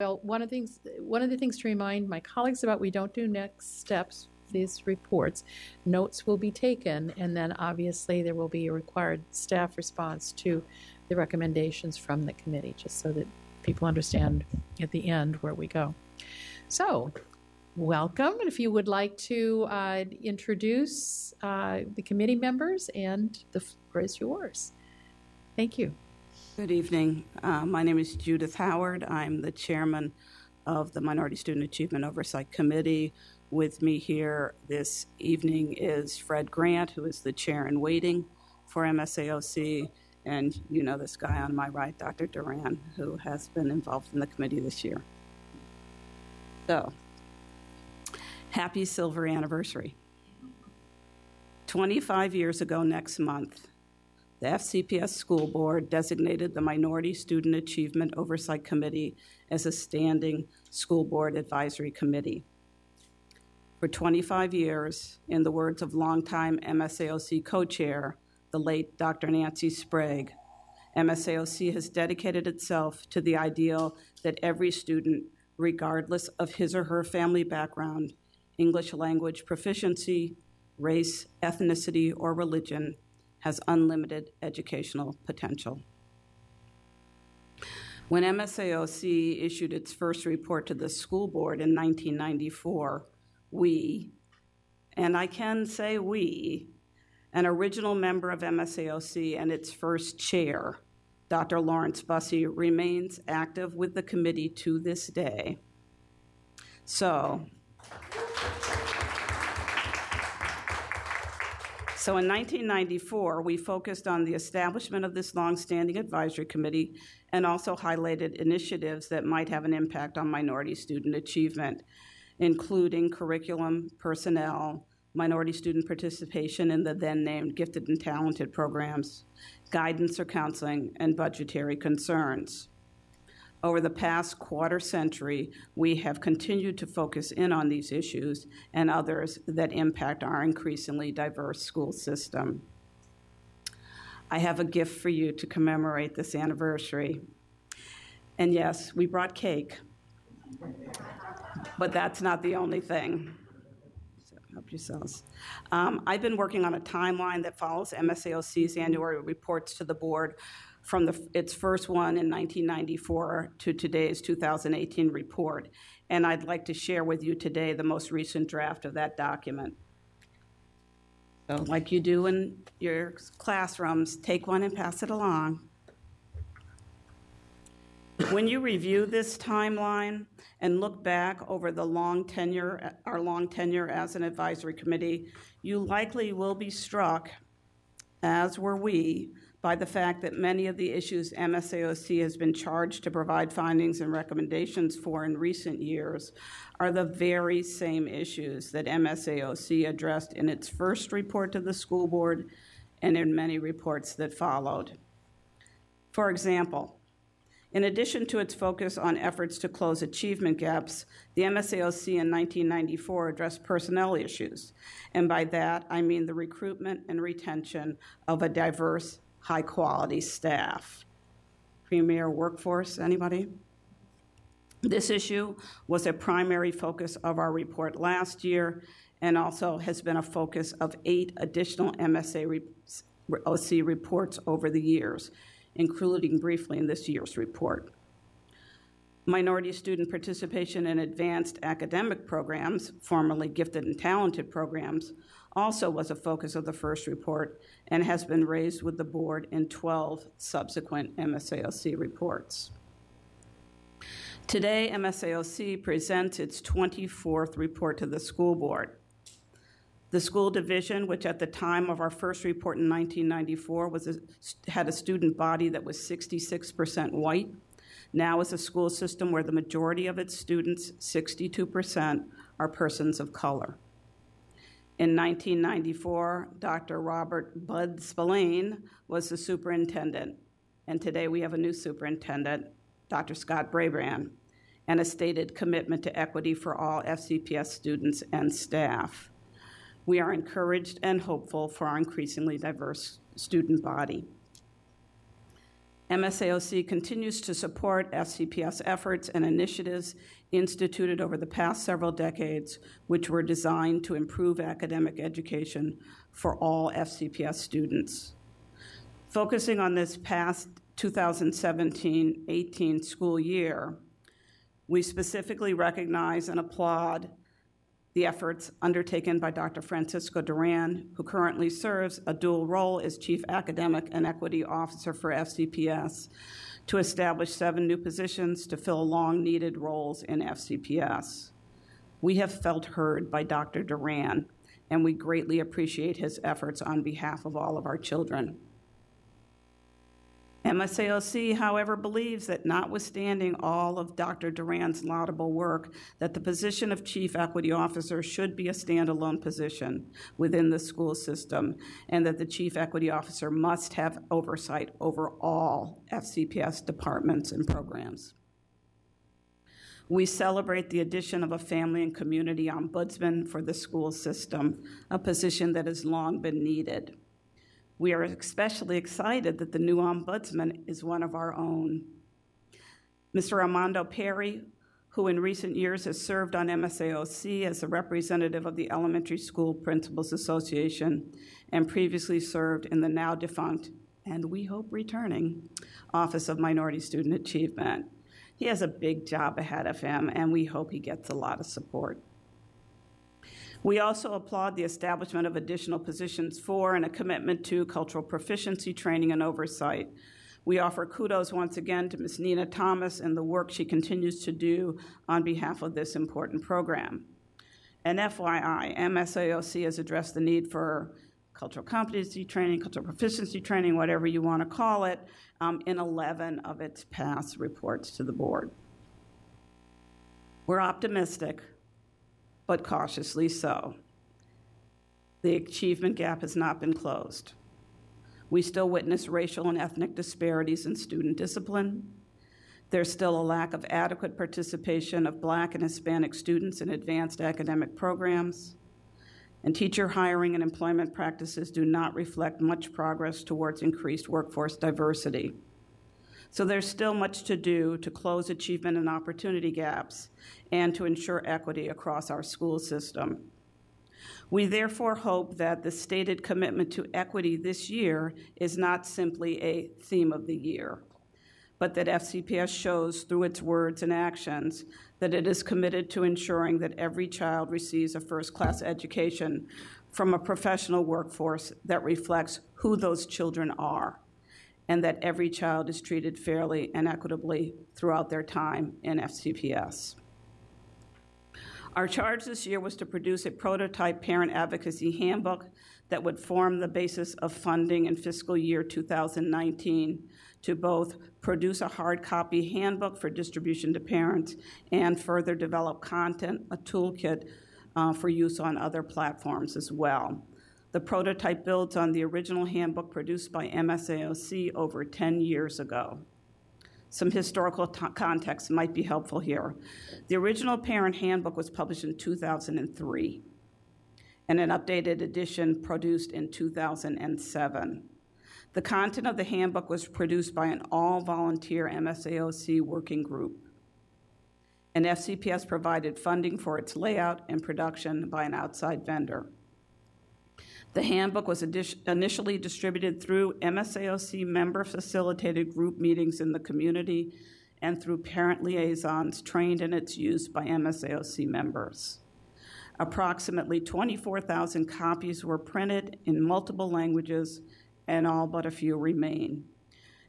Well, one of the things to remind my colleagues about, we don't do next steps, these reports. Notes will be taken, and then obviously there will be a required staff response to the recommendations from the committee, just so that people understand at the end where we go. So, welcome, and if you would like to introduce the committee members, and the floor is yours. Thank you. Good evening. My name is Judith Howard. I'm the chairman of the Minority Student Achievement Oversight Committee. With me here this evening is Fred Grant, who is the chair in waiting for MSAOC, and you know this guy on my right, Dr. Duran, who has been involved in the committee this year. So, happy silver anniversary. 25 years ago next month, the FCPS School Board designated the Minority Student Achievement Oversight Committee as a standing school board advisory committee. For 25 years, in the words of longtime MSAOC co-chair, the late Dr. Nancy Sprague, MSAOC has dedicated itself to the ideal that every student, regardless of his or her family background, English language proficiency, race, ethnicity, or religion, has unlimited educational potential. When MSAOC issued its first report to the school board in 1994, we, and I can say we, an original member of MSAOC and its first chair, Dr. Lawrence Bussey, remains active with the committee to this day. So in 1994, we focused on the establishment of this longstanding advisory committee and also highlighted initiatives that might have an impact on minority student achievement, including curriculum, personnel, minority student participation in the then named Gifted and Talented programs, guidance or counseling, and budgetary concerns. Over the past quarter century, we have continued to focus in on these issues and others that impact our increasingly diverse school system. I have a gift for you to commemorate this anniversary. And yes, we brought cake, but that's not the only thing. So help yourselves. I've been working on a timeline that follows MSAOC's annual reports to the board from its first one in 1994 to today's 2018 report. And I'd like to share with you today the most recent draft of that document. So like you do in your classrooms, take one and pass it along. When you review this timeline and look back over the our long tenure as an advisory committee, you likely will be struck, as were we, by the fact that many of the issues MSAOC has been charged to provide findings and recommendations for in recent years are the very same issues that MSAOC addressed in its first report to the school board and in many reports that followed. For example, in addition to its focus on efforts to close achievement gaps, the MSAOC in 1994 addressed personnel issues, and by that I mean the recruitment and retention of a diverse, high-quality staff. Premier workforce, anybody? This issue was a primary focus of our report last year and also has been a focus of 8 additional MSAOC reports over the years, including briefly in this year's report. Minority student participation in advanced academic programs, formerly Gifted and Talented programs, also was a focus of the first report and has been raised with the board in 12 subsequent MSAOC reports. Today, MSAOC presents its 24th report to the school board. The school division, which at the time of our first report in 1994 had a student body that was 66% white, now is a school system where the majority of its students, 62%, are persons of color. In 1994, Dr. Robert Bud Spillane was the superintendent, and today we have a new superintendent, Dr. Scott Brabrand, and a stated commitment to equity for all FCPS students and staff. We are encouraged and hopeful for our increasingly diverse student body. MSAOC continues to support FCPS efforts and initiatives instituted over the past several decades, which were designed to improve academic education for all FCPS students. Focusing on this past 2017-18 school year, we specifically recognize and applaud the efforts undertaken by Dr. Francisco Duran, who currently serves a dual role as Chief Academic and Equity Officer for FCPS, to establish 7 new positions to fill long-needed roles in FCPS. We have felt heard by Dr. Duran, and we greatly appreciate his efforts on behalf of all of our children. MSAOC, however, believes that notwithstanding all of Dr. Duran's laudable work, that the position of Chief Equity Officer should be a standalone position within the school system, and that the Chief Equity Officer must have oversight over all FCPS departments and programs. We celebrate the addition of a family and community ombudsman for the school system, a position that has long been needed. We are especially excited that the new ombudsman is one of our own. Mr. Armando Perry, who in recent years has served on MSAOC as a representative of the Elementary School Principals Association and previously served in the now defunct, and we hope returning, Office of Minority Student Achievement. He has a big job ahead of him, and we hope he gets a lot of support. We also applaud the establishment of additional positions for and a commitment to cultural proficiency training and oversight. We offer kudos once again to Ms. Nina Thomas and the work she continues to do on behalf of this important program. And FYI, MSAOC has addressed the need for cultural competency training, cultural proficiency training, whatever you want to call it, in 11 of its past reports to the board. We're optimistic, but cautiously so. The achievement gap has not been closed. We still witness racial and ethnic disparities in student discipline. There's still a lack of adequate participation of Black and Hispanic students in advanced academic programs. And teacher hiring and employment practices do not reflect much progress towards increased workforce diversity. So there's still much to do to close achievement and opportunity gaps and to ensure equity across our school system. We therefore hope that the stated commitment to equity this year is not simply a theme of the year, but that FCPS shows through its words and actions that it is committed to ensuring that every child receives a first-class education from a professional workforce that reflects who those children are, and that every child is treated fairly and equitably throughout their time in FCPS. Our charge this year was to produce a prototype parent advocacy handbook that would form the basis of funding in fiscal year 2019 to both produce a hard copy handbook for distribution to parents and further develop content, a toolkit for use on other platforms as well. The prototype builds on the original handbook produced by MSAOC over 10 years ago. Some historical context might be helpful here. The original parent handbook was published in 2003, and an updated edition produced in 2007. The content of the handbook was produced by an all-volunteer MSAOC working group, and FCPS provided funding for its layout and production by an outside vendor. The handbook was initially distributed through MSAOC member-facilitated group meetings in the community and through parent liaisons trained in its use by MSAOC members. Approximately 24,000 copies were printed in multiple languages, and all but a few remain.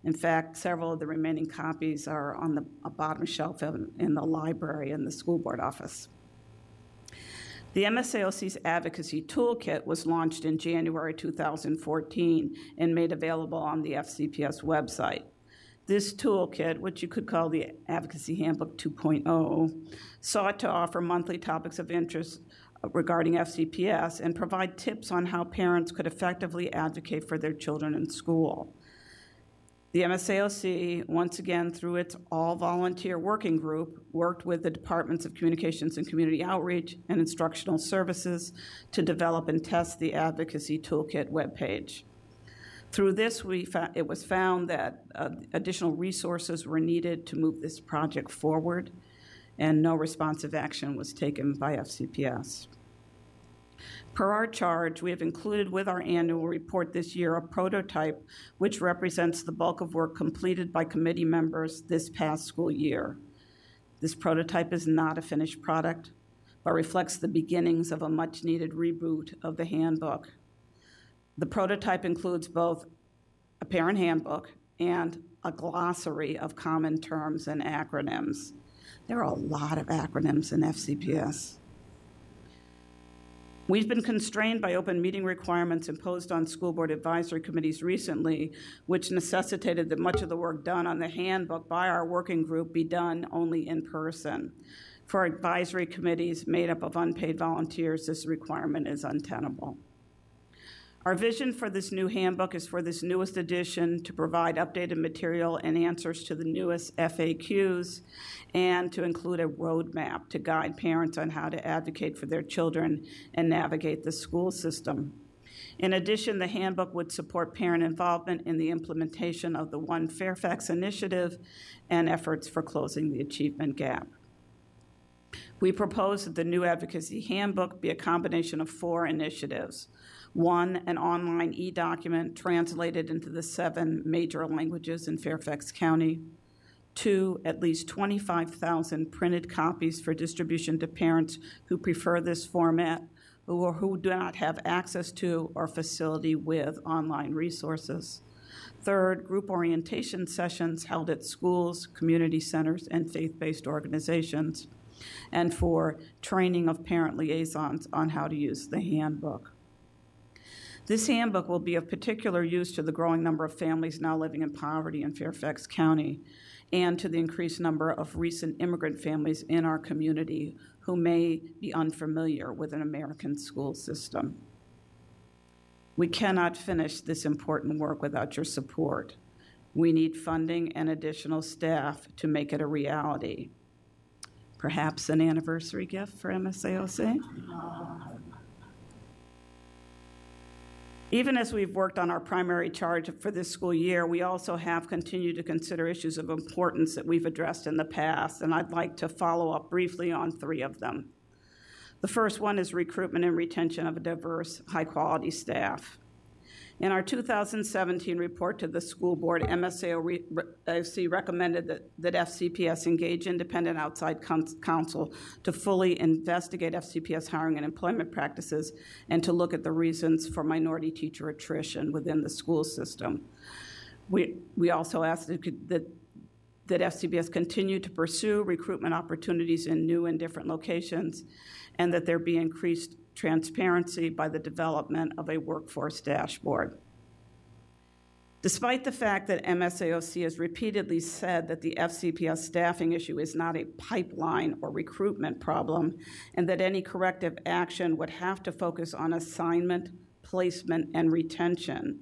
In fact, several of the remaining copies are on the bottom shelf in the library in the school board office. The MSAOC's Advocacy Toolkit was launched in January 2014 and made available on the FCPS website. This toolkit, which you could call the Advocacy Handbook 2.0, sought to offer monthly topics of interest regarding FCPS and provide tips on how parents could effectively advocate for their children in school. The MSAOC, once again through its all-volunteer working group, worked with the Departments of Communications and Community Outreach and Instructional Services to develop and test the Advocacy Toolkit webpage. Through this, it was found that additional resources were needed to move this project forward, and no responsive action was taken by FCPS. Per our charge, we have included with our annual report this year a prototype which represents the bulk of work completed by committee members this past school year. This prototype is not a finished product, but reflects the beginnings of a much-needed reboot of the handbook. The prototype includes both a parent handbook and a glossary of common terms and acronyms. There are a lot of acronyms in FCPS. We've been constrained by open meeting requirements imposed on school board advisory committees recently, which necessitated that much of the work done on the handbook by our working group be done only in person. For advisory committees made up of unpaid volunteers, this requirement is untenable. Our vision for this new handbook is for this newest edition to provide updated material and answers to the newest FAQs, and to include a roadmap to guide parents on how to advocate for their children and navigate the school system. In addition, the handbook would support parent involvement in the implementation of the One Fairfax initiative and efforts for closing the achievement gap. We propose that the new Advocacy Handbook be a combination of 4 initiatives. 1, an online e-document translated into the 7 major languages in Fairfax County. 2, at least 25,000 printed copies for distribution to parents who prefer this format or who do not have access to or facility with online resources. 3rd, group orientation sessions held at schools, community centers, and faith-based organizations. And 4, training of parent liaisons on how to use the handbook. This handbook will be of particular use to the growing number of families now living in poverty in Fairfax County, and to the increased number of recent immigrant families in our community who may be unfamiliar with an American school system. We cannot finish this important work without your support. We need funding and additional staff to make it a reality. Perhaps an anniversary gift for MSAOC? Even as we've worked on our primary charge for this school year, we also have continued to consider issues of importance that we've addressed in the past, and I'd like to follow up briefly on 3 of them. The first one is recruitment and retention of a diverse, high-quality staff. In our 2017 report to the school board, MSAOC recommended that FCPS engage independent outside counsel to fully investigate FCPS hiring and employment practices and to look at the reasons for minority teacher attrition within the school system. We also asked that FCPS continue to pursue recruitment opportunities in new and different locations, and that there be increased transparency by the development of a workforce dashboard. Despite the fact that MSAOC has repeatedly said that the FCPS staffing issue is not a pipeline or recruitment problem, and that any corrective action would have to focus on assignment, placement, and retention,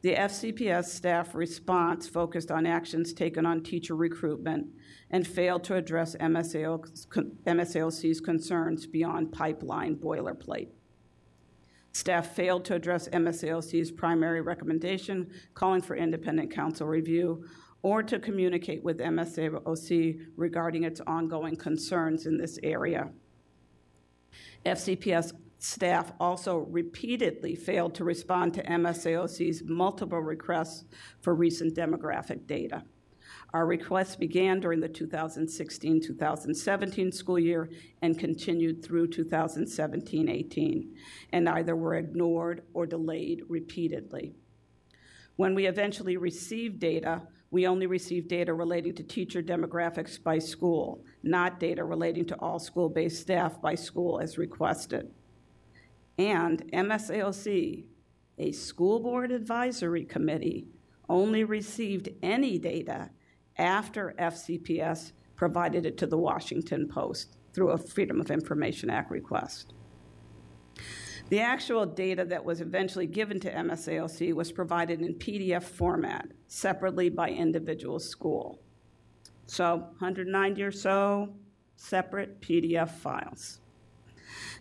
the FCPS staff response focused on actions taken on teacher recruitment and failed to address MSAOC's concerns beyond pipeline boilerplate. Staff failed to address MSAOC's primary recommendation, calling for independent counsel review, or to communicate with MSAOC regarding its ongoing concerns in this area. FCPS staff also repeatedly failed to respond to MSAOC's multiple requests for recent demographic data. Our requests began during the 2016-2017 school year and continued through 2017-18, and either were ignored or delayed repeatedly. When we eventually received data, we only received data relating to teacher demographics by school, not data relating to all school-based staff by school as requested. And MSAOC, a school board advisory committee, only received any data after FCPS provided it to the Washington Post through a Freedom of Information Act request. The actual data that was eventually given to MSAOC was provided in PDF format, separately by individual school. So 190 or so separate PDF files.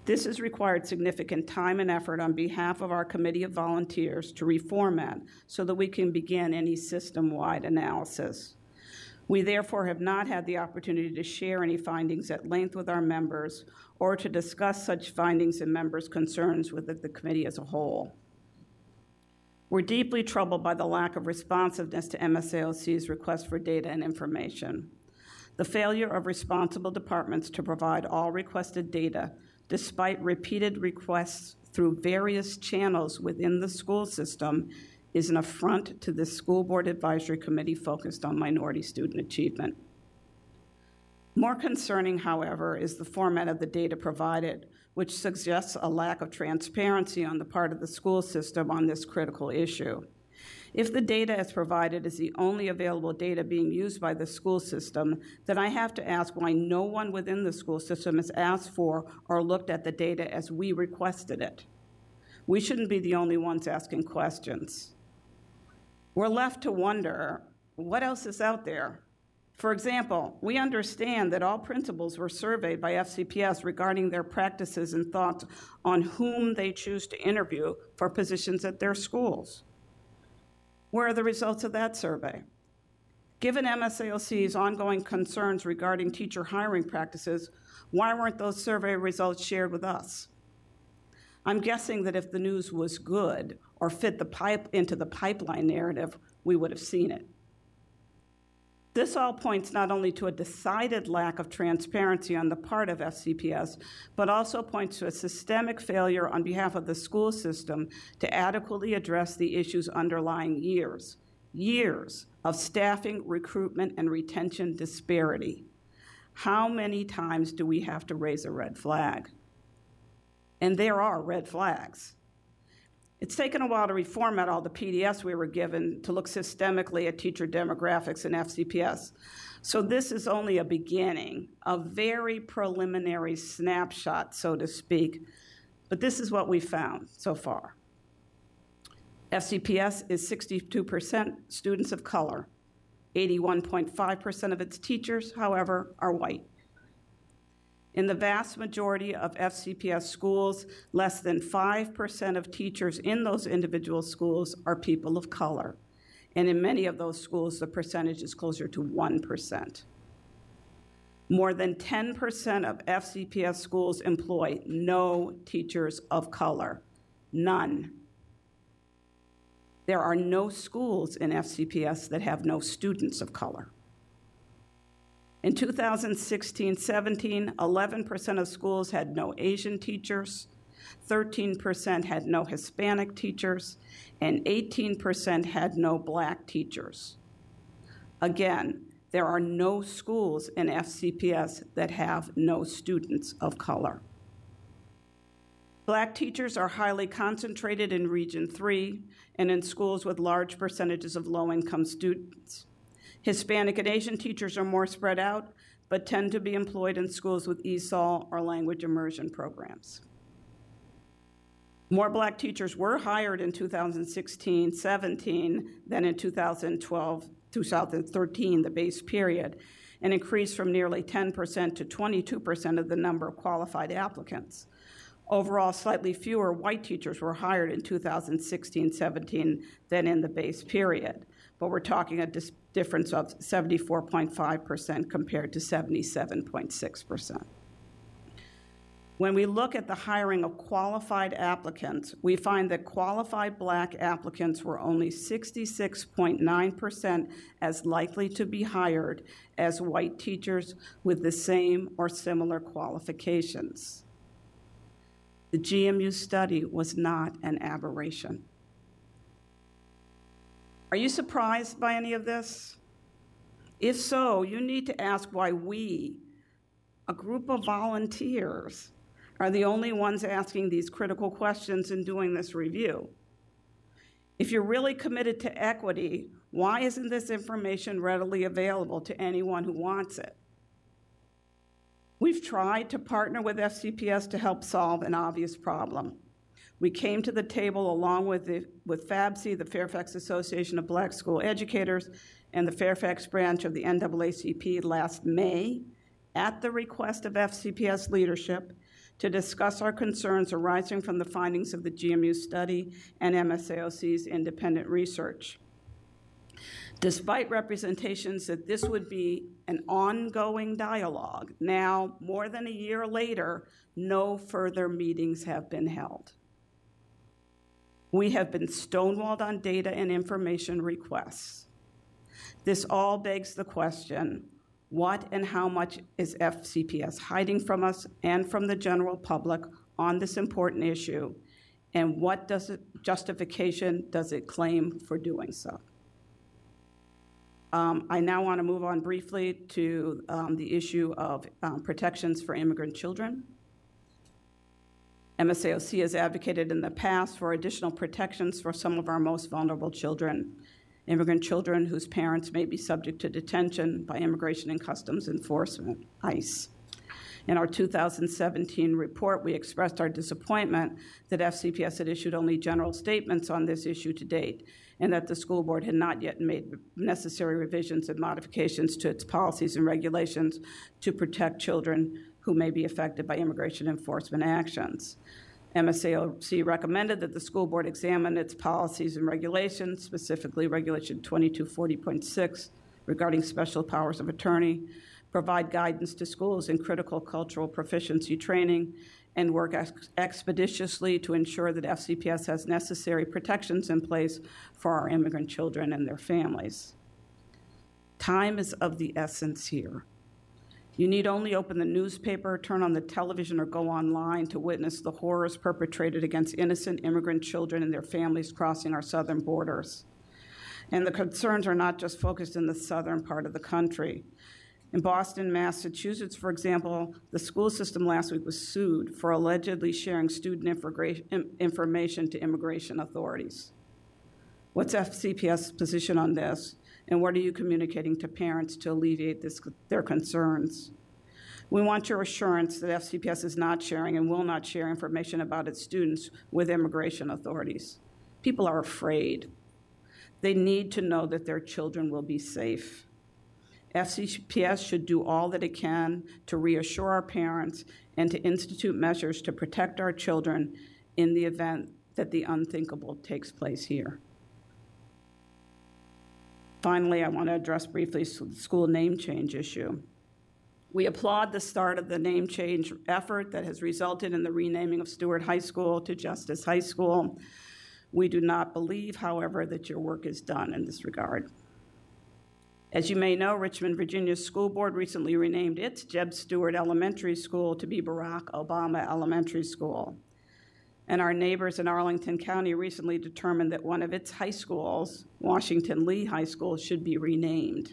This has required significant time and effort on behalf of our committee of volunteers to reformat so that we can begin any system-wide analysis. We therefore have not had the opportunity to share any findings at length with our members or to discuss such findings and members' concerns with the committee as a whole. We're deeply troubled by the lack of responsiveness to MSAOC's request for data and information. The failure of responsible departments to provide all requested data, despite repeated requests through various channels within the school system, is an affront to the School Board Advisory Committee focused on minority student achievement. More concerning, however, is the format of the data provided, which suggests a lack of transparency on the part of the school system on this critical issue. If the data as provided is the only available data being used by the school system, then I have to ask why no one within the school system has asked for or looked at the data as we requested it. We shouldn't be the only ones asking questions. We're left to wonder, what else is out there? For example, we understand that all principals were surveyed by FCPS regarding their practices and thoughts on whom they choose to interview for positions at their schools. Where are the results of that survey? Given MSAOC's ongoing concerns regarding teacher hiring practices, why weren't those survey results shared with us? I'm guessing that if the news was good or fit into the pipeline narrative, we would have seen it. This all points not only to a decided lack of transparency on the part of FCPS, but also points to a systemic failure on behalf of the school system to adequately address the issues underlying years of staffing, recruitment, and retention disparity. How many times do we have to raise a red flag? And there are red flags. It's taken a while to reformat all the PDFs we were given to look systemically at teacher demographics in FCPS. So this is only a beginning, a very preliminary snapshot, so to speak. But this is what we found so far. FCPS is 62% students of color. 81.5% of its teachers, however, are white. In the vast majority of FCPS schools, less than 5% of teachers in those individual schools are people of color. And in many of those schools, the percentage is closer to 1%. More than 10% of FCPS schools employ no teachers of color, none. There are no schools in FCPS that have no students of color. In 2016-17, 11% of schools had no Asian teachers, 13% had no Hispanic teachers, and 18% had no Black teachers. Again, there are no schools in FCPS that have no students of color. Black teachers are highly concentrated in Region 3 and in schools with large percentages of low-income students. Hispanic and Asian teachers are more spread out, but tend to be employed in schools with ESOL or language immersion programs. More Black teachers were hired in 2016-17 than in 2012-2013, the base period, and increased from nearly 10% to 22% of the number of qualified applicants. Overall, slightly fewer white teachers were hired in 2016-17 than in the base period, but we're talking a difference of 74.5% compared to 77.6%. When we look at the hiring of qualified applicants, we find that qualified Black applicants were only 66.9% as likely to be hired as white teachers with the same or similar qualifications. The GMU study was not an aberration. Are you surprised by any of this? If so, you need to ask why we, a group of volunteers, are the only ones asking these critical questions and doing this review. If you're really committed to equity, why isn't this information readily available to anyone who wants it? We've tried to partner with FCPS to help solve an obvious problem. We came to the table along with FABC, the Fairfax Association of Black School Educators, and the Fairfax branch of the NAACP last May at the request of FCPS leadership to discuss our concerns arising from the findings of the GMU study and MSAOC's independent research. Despite representations that this would be an ongoing dialogue, now, more than a year later, no further meetings have been held. We have been stonewalled on data and information requests. This all begs the question, what and how much is FCPS hiding from us and from the general public on this important issue, and what justification does it claim for doing so? I now want to move on briefly to the issue of protections for immigrant children. MSAOC has advocated in the past for additional protections for some of our most vulnerable children, immigrant children whose parents may be subject to detention by Immigration and Customs Enforcement, ICE. In our 2017 report, we expressed our disappointment that FCPS had issued only general statements on this issue to date, and that the school board had not yet made necessary revisions and modifications to its policies and regulations to protect children who may be affected by immigration enforcement actions. MSAOC recommended that the school board examine its policies and regulations, specifically Regulation 2240.6 regarding special powers of attorney, provide guidance to schools in critical cultural proficiency training, and work expeditiously to ensure that FCPS has necessary protections in place for our immigrant children and their families. Time is of the essence here. You need only open the newspaper, turn on the television, or go online to witness the horrors perpetrated against innocent immigrant children and their families crossing our southern borders. And the concerns are not just focused in the southern part of the country. In Boston, Massachusetts, for example, the school system last week was sued for allegedly sharing student information to immigration authorities. What's FCPS's position on this, and what are you communicating to parents to alleviate their concerns? We want your assurance that FCPS is not sharing and will not share information about its students with immigration authorities. People are afraid. They need to know that their children will be safe. FCPS should do all that it can to reassure our parents and to institute measures to protect our children in the event that the unthinkable takes place here. Finally, I want to address briefly the school name change issue. We applaud the start of the name change effort that has resulted in the renaming of Stewart High School to Justice High School. We do not believe, however, that your work is done in this regard. As you may know, Richmond, Virginia's school board recently renamed its Jeb Stuart Elementary School to be Barack Obama Elementary School. And our neighbors in Arlington County recently determined that one of its high schools, Washington Lee High School, should be renamed.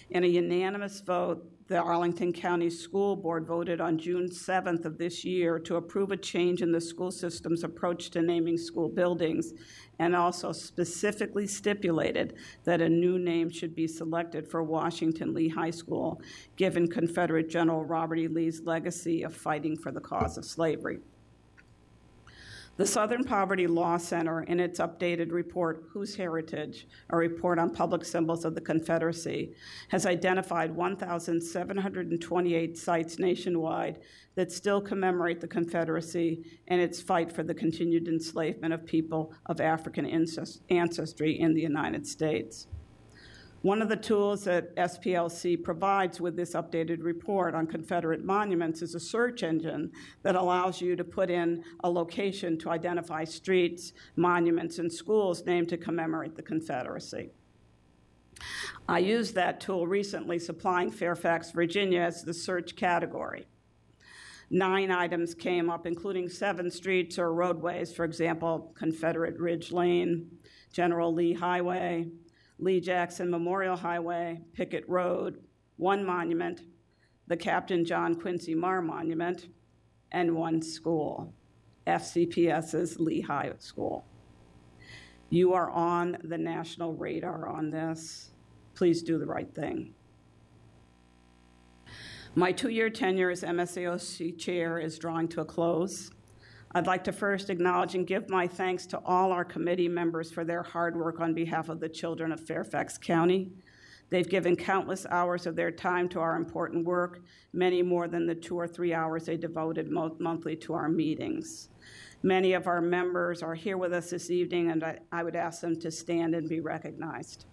In a unanimous vote, the Arlington County School Board voted on June 7th of this year to approve a change in the school system's approach to naming school buildings, and also specifically stipulated that a new name should be selected for Washington Lee High School, given Confederate General Robert E. Lee's legacy of fighting for the cause of slavery. The Southern Poverty Law Center, in its updated report, Whose Heritage? A Report on Public Symbols of the Confederacy, has identified 1,728 sites nationwide that still commemorate the Confederacy and its fight for the continued enslavement of people of African ancestry in the United States. One of the tools that SPLC provides with this updated report on Confederate monuments is a search engine that allows you to put in a location to identify streets, monuments, and schools named to commemorate the Confederacy. I used that tool recently, supplying Fairfax, Virginia as the search category. 9 items came up, including 7 streets or roadways, for example, Confederate Ridge Lane, General Lee Highway, Lee Jackson Memorial Highway, Pickett Road, 1 monument, the Captain John Quincy Marr Monument, and 1 school, FCPS's Lee High School. You are on the national radar on this. Please do the right thing. My 2-year tenure as MSAOC chair is drawing to a close. I'd like to first acknowledge and give my thanks to all our committee members for their hard work on behalf of the children of Fairfax County. They've given countless hours of their time to our important work, many more than the 2 or 3 hours they devoted monthly to our meetings. Many of our members are here with us this evening, and I would ask them to stand and be recognized.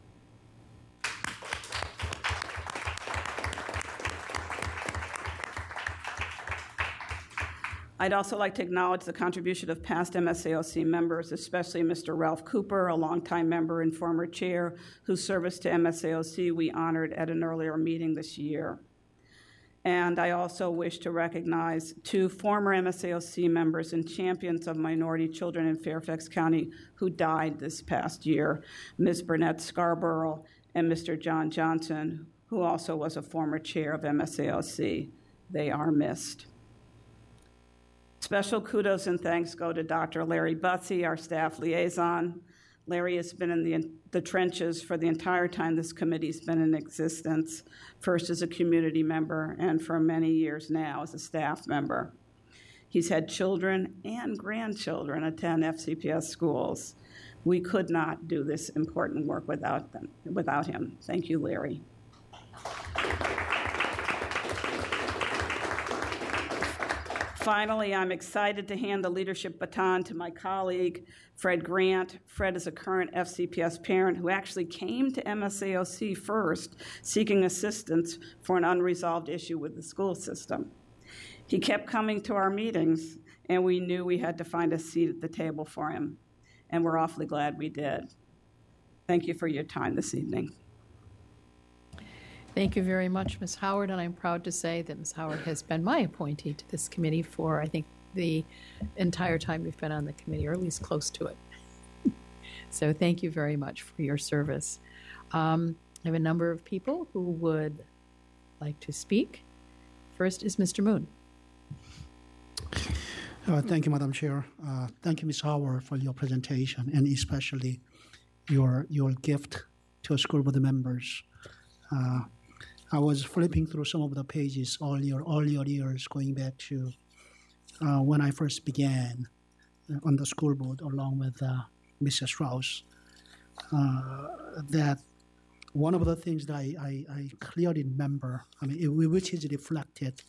I'd also like to acknowledge the contribution of past MSAOC members, especially Mr. Ralph Cooper, a longtime member and former chair, whose service to MSAOC we honored at an earlier meeting this year. And I also wish to recognize 2 former MSAOC members and champions of minority children in Fairfax County who died this past year, Ms. Burnett Scarborough and Mr. John Johnson, who also was a former chair of MSAOC. They are missed. Special kudos and thanks go to Dr. Larry Butsey, our staff liaison. Larry has been in the trenches for the entire time this committee's been in existence, first as a community member and for many years now as a staff member. He's had children and grandchildren attend FCPS schools. We could not do this important work without him. Thank you, Larry. Finally, I'm excited to hand the leadership baton to my colleague, Fred Grant. Fred is a current FCPS parent who actually came to MSAOC first, seeking assistance for an unresolved issue with the school system. He kept coming to our meetings, and we knew we had to find a seat at the table for him, and we're awfully glad we did. Thank you for your time this evening. Thank you very much, Ms. Howard, and I'm proud to say that Ms. Howard has been my appointee to this committee for, I think, the entire time we've been on the committee, or at least close to it. So thank you very much for your service. I have a number of people who would like to speak. First is Mr. Moon. Thank you, Madam Chair. Thank you, Ms. Howard, for your presentation, and especially your gift to school board members. I was flipping through some of the pages all your years, going back to when I first began on the school board along with Mrs. Strauss. That one of the things that I clearly remember, which is reflected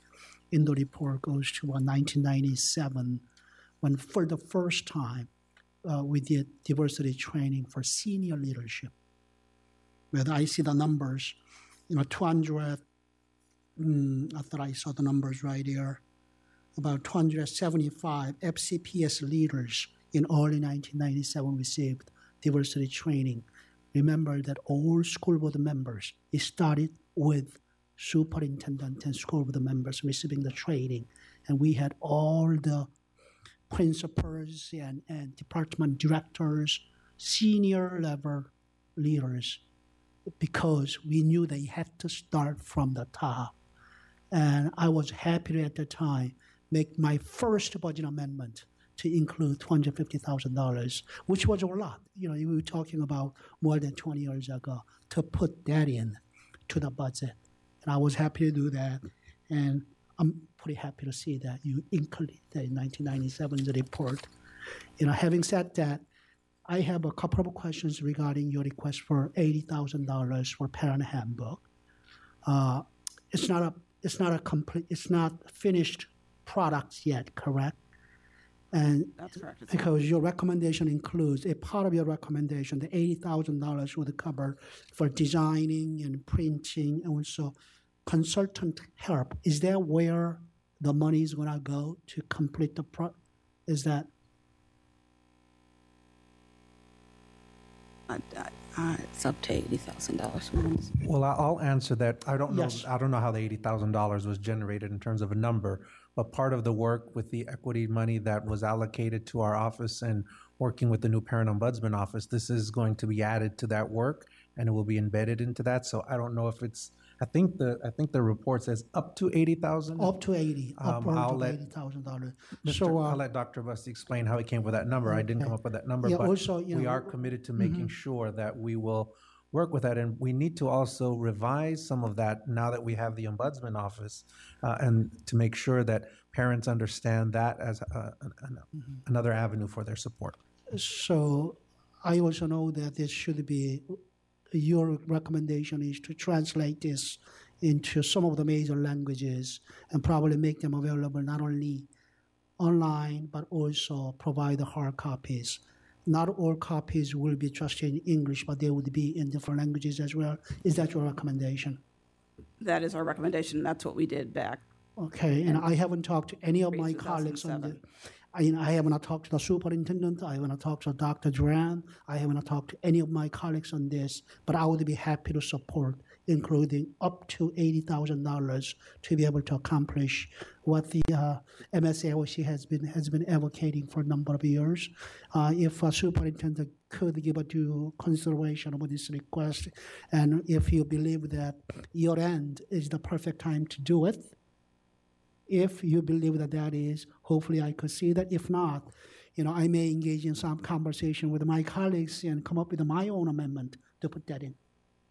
in the report, goes to 1997, when for the first time we did diversity training for senior leadership. Where I see the numbers, 200, I thought I saw the numbers right there, about 275 FCPS leaders in early 1997 received diversity training. Remember that all school board members, it started with superintendent and school board members receiving the training. And we had all the principals and department directors, senior level leaders, because we knew they had to start from the top. And I was happy at the time make my first budget amendment to include $250,000, which was a lot. We were talking about more than 20 years ago, to put that in to the budget. And I was happy to do that. And I'm pretty happy to see that you included that in 1997's report. Having said that, I have a couple of questions regarding your request for $80,000 for parent handbook. It's not finished products yet, correct? And that's correct. Because your recommendation includes, a part of your recommendation, the $80,000 would cover for designing and printing and also consultant help. Is that where the money is going to go to complete the is that? It's up to $80,000. Well, I'll answer that. I don't know. Yes. I don't know how the $80,000 was generated in terms of a number, but part of the work with the equity money that was allocated to our office and working with the new parent ombudsman office, this is going to be added to that work, and it will be embedded into that. So I don't know if it's. I think the report says up to $80,000. Up to 80, upward I'll to let $80,000. I'll let Dr. Bussey explain how he came with that number. I didn't come up with that number, Yeah, but also, we are committed to making sure that we will work with that, and we need to also revise some of that now that we have the ombudsman office, and to make sure that parents understand that as another avenue for their support. So I also know that this should be your recommendation is to translate this into some of the major languages and probably make them available not only online but also provide the hard copies. Not all copies will be just in English, but they would be in different languages as well. Is that your recommendation? That is our recommendation. That's what we did back. Okay, and I haven't talked to any of my colleagues on the. 2007. I have not talked to the superintendent. I have not talked to Dr. Duran. I have not talked to any of my colleagues on this. But I would be happy to support, including up to $80,000 to be able to accomplish what the MSAOC has been advocating for a number of years. If a superintendent could give a due consideration of this request, and if you believe that your end is the perfect time to do it. If you believe that that is, hopefully I could see that. If not, I may engage in some conversation with my colleagues and come up with my own amendment to put that in.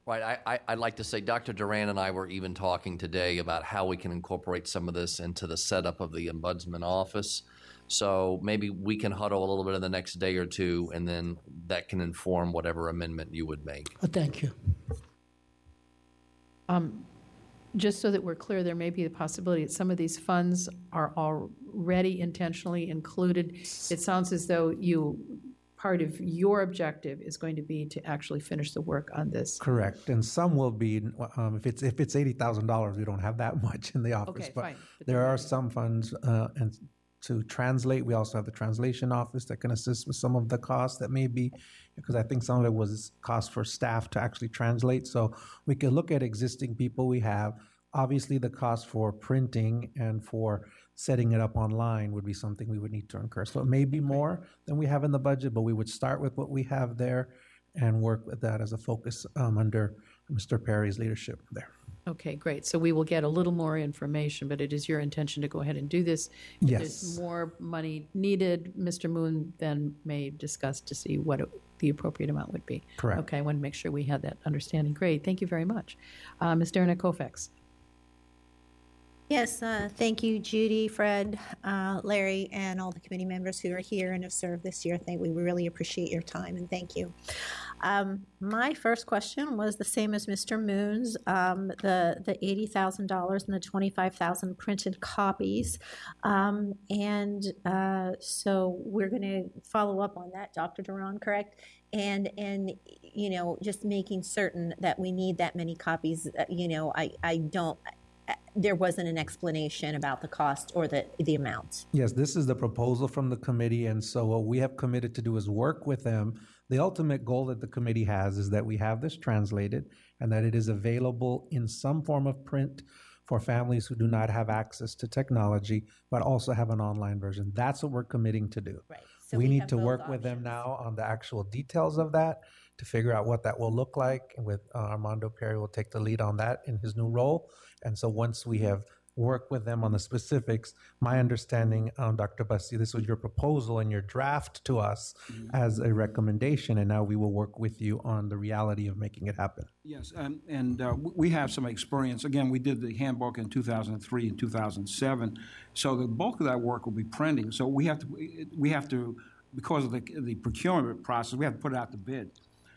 Right. I'd like to say Dr. Duran and I were even talking today about how we can incorporate some of this into the setup of the Ombudsman office. So maybe we can huddle a little bit in the next day or two, and then that can inform whatever amendment you would make. Thank you. Just so that we're clear, there may be the possibility that some of these funds are already intentionally included. It sounds as though part of your objective is going to be to actually finish the work on this. Correct, and some will be, if it's $80,000, we don't have that much in the office. Okay, but fine. But there are some funds and to translate. We also have the translation office that can assist with some of the costs that may be, because I think some of it was cost for staff to actually translate. So we can look at existing people we have. Obviously, the cost for printing and for setting it up online would be something we would need to incur. So it may be more than we have in the budget, but we would start with what we have there and work with that as a focus under Mr. Perry's leadership there. Okay, great. So we will get a little more information, but it is your intention to go ahead and do this. If Yes. there's more money needed, Mr. Moon then may discuss to see what the appropriate amount would be. Correct. Okay, I want to make sure we had that understanding. Great, thank you very much. Ms. Darren Koufax. Yes, thank you, Judy, Fred, Larry, and all the committee members who are here and have served this year. We really appreciate your time, and thank you. My first question was the same as Mr. Moon's, the $80,000 and the 25,000 printed copies. So we're going to follow up on that, Dr. Duran, correct? And just making certain that we need that many copies. There wasn't an explanation about the cost or the amount. Yes, this is the proposal from the committee, and so what we have committed to do is work with them. The ultimate goal that the committee has is that we have this translated and that it is available in some form of print for families who do not have access to technology, but also have an online version. That's what we're committing to do. Right. So we need have to both work with them options. now on the actual details of that to figure out what that will look like. And with Armando Perry will take the lead on that in his new role. And so once we have worked with them on the specifics, my understanding, Dr. Basti, this was your proposal and your draft to us as a recommendation, and now we will work with you on the reality of making it happen. Yes, and we have some experience. Again, we did the handbook in 2003 and 2007, so the bulk of that work will be printing. So we have to, because of the procurement process, we have to put it out to bid.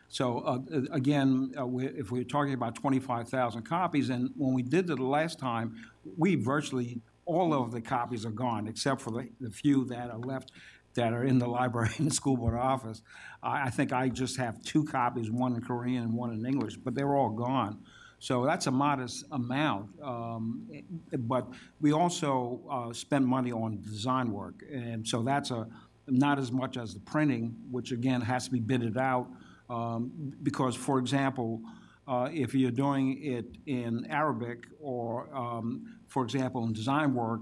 So again, if we're talking about 25,000 copies, and when we did it the last time, we virtually all of the copies are gone, except for the few that are left that are in the library in the school board office. I think I just have 2 copies, one in Korean and one in English, but they're all gone. So that's a modest amount, but we also spend money on design work, and so that's not as much as the printing, which again has to be bidded out. Because, for example, if you're doing it in Arabic or, for example, in design work,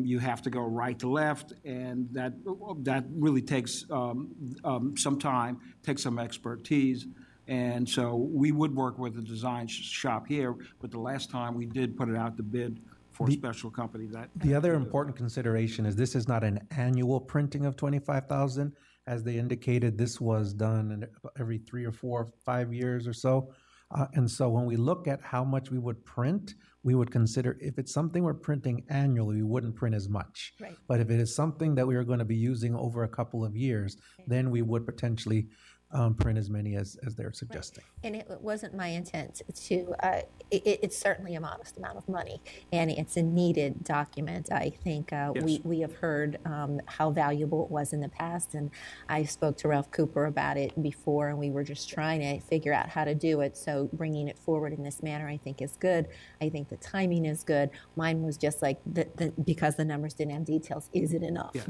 you have to go right to left, and that really takes some time, takes some expertise. And so we would work with a design shop here, but the last time we did put it out to bid for a special company. The other important consideration is this is not an annual printing of 25,000. As they indicated, this was done every 3 or 4 or 5 years or so. And so when we look at how much we would print, we would consider if it's something we're printing annually, we wouldn't print as much. Right. But if it is something that we are going to be using over a couple of years, then we would potentially print as many as they're suggesting. And it wasn't my intent to, it's certainly a modest amount of money, and it's a needed document. I think Yes. we have heard how valuable it was in the past, and I spoke to Ralph Cooper about it before, and we were just trying to figure out how to do it. So bringing it forward in this manner, I think, is good. I think the timing is good. Mine was just like, because the numbers didn't have details, is it enough? Yes.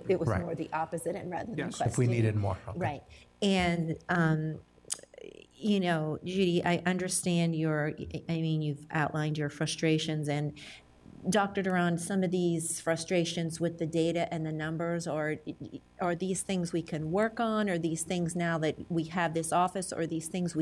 It was Right. more the opposite end rather than Yes. questioning. If we needed more. Okay. Right. And, Judy, I understand you've outlined your frustrations, and Dr. Duran, some of these frustrations with the data and the numbers are these things we can work on, or these things now that we have this office, or these things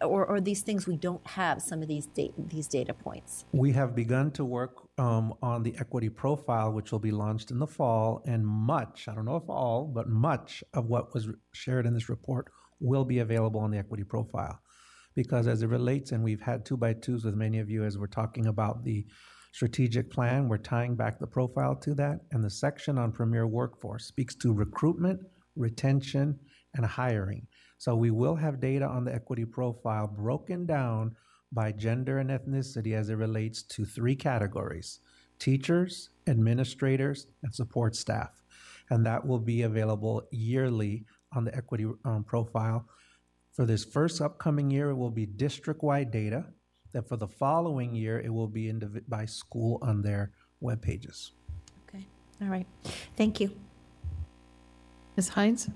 or these things we don't have some of these data points? We have begun to work on the equity profile, which will be launched in the fall, and much, I don't know if all, but much of what was shared in this report will be available on the equity profile. Because as it relates, and we've had 2x2s with many of you as we're talking about the strategic plan, we're tying back the profile to that, and the section on Premier Workforce speaks to recruitment, retention, and hiring. So we will have data on the equity profile broken down by gender and ethnicity as it relates to 3 categories: teachers, administrators, and support staff. And that will be available yearly on the equity profile. For this first upcoming year, it will be district-wide data. Then for the following year, it will be by school on their web pages. Okay. All right. Thank you. Ms. Hines?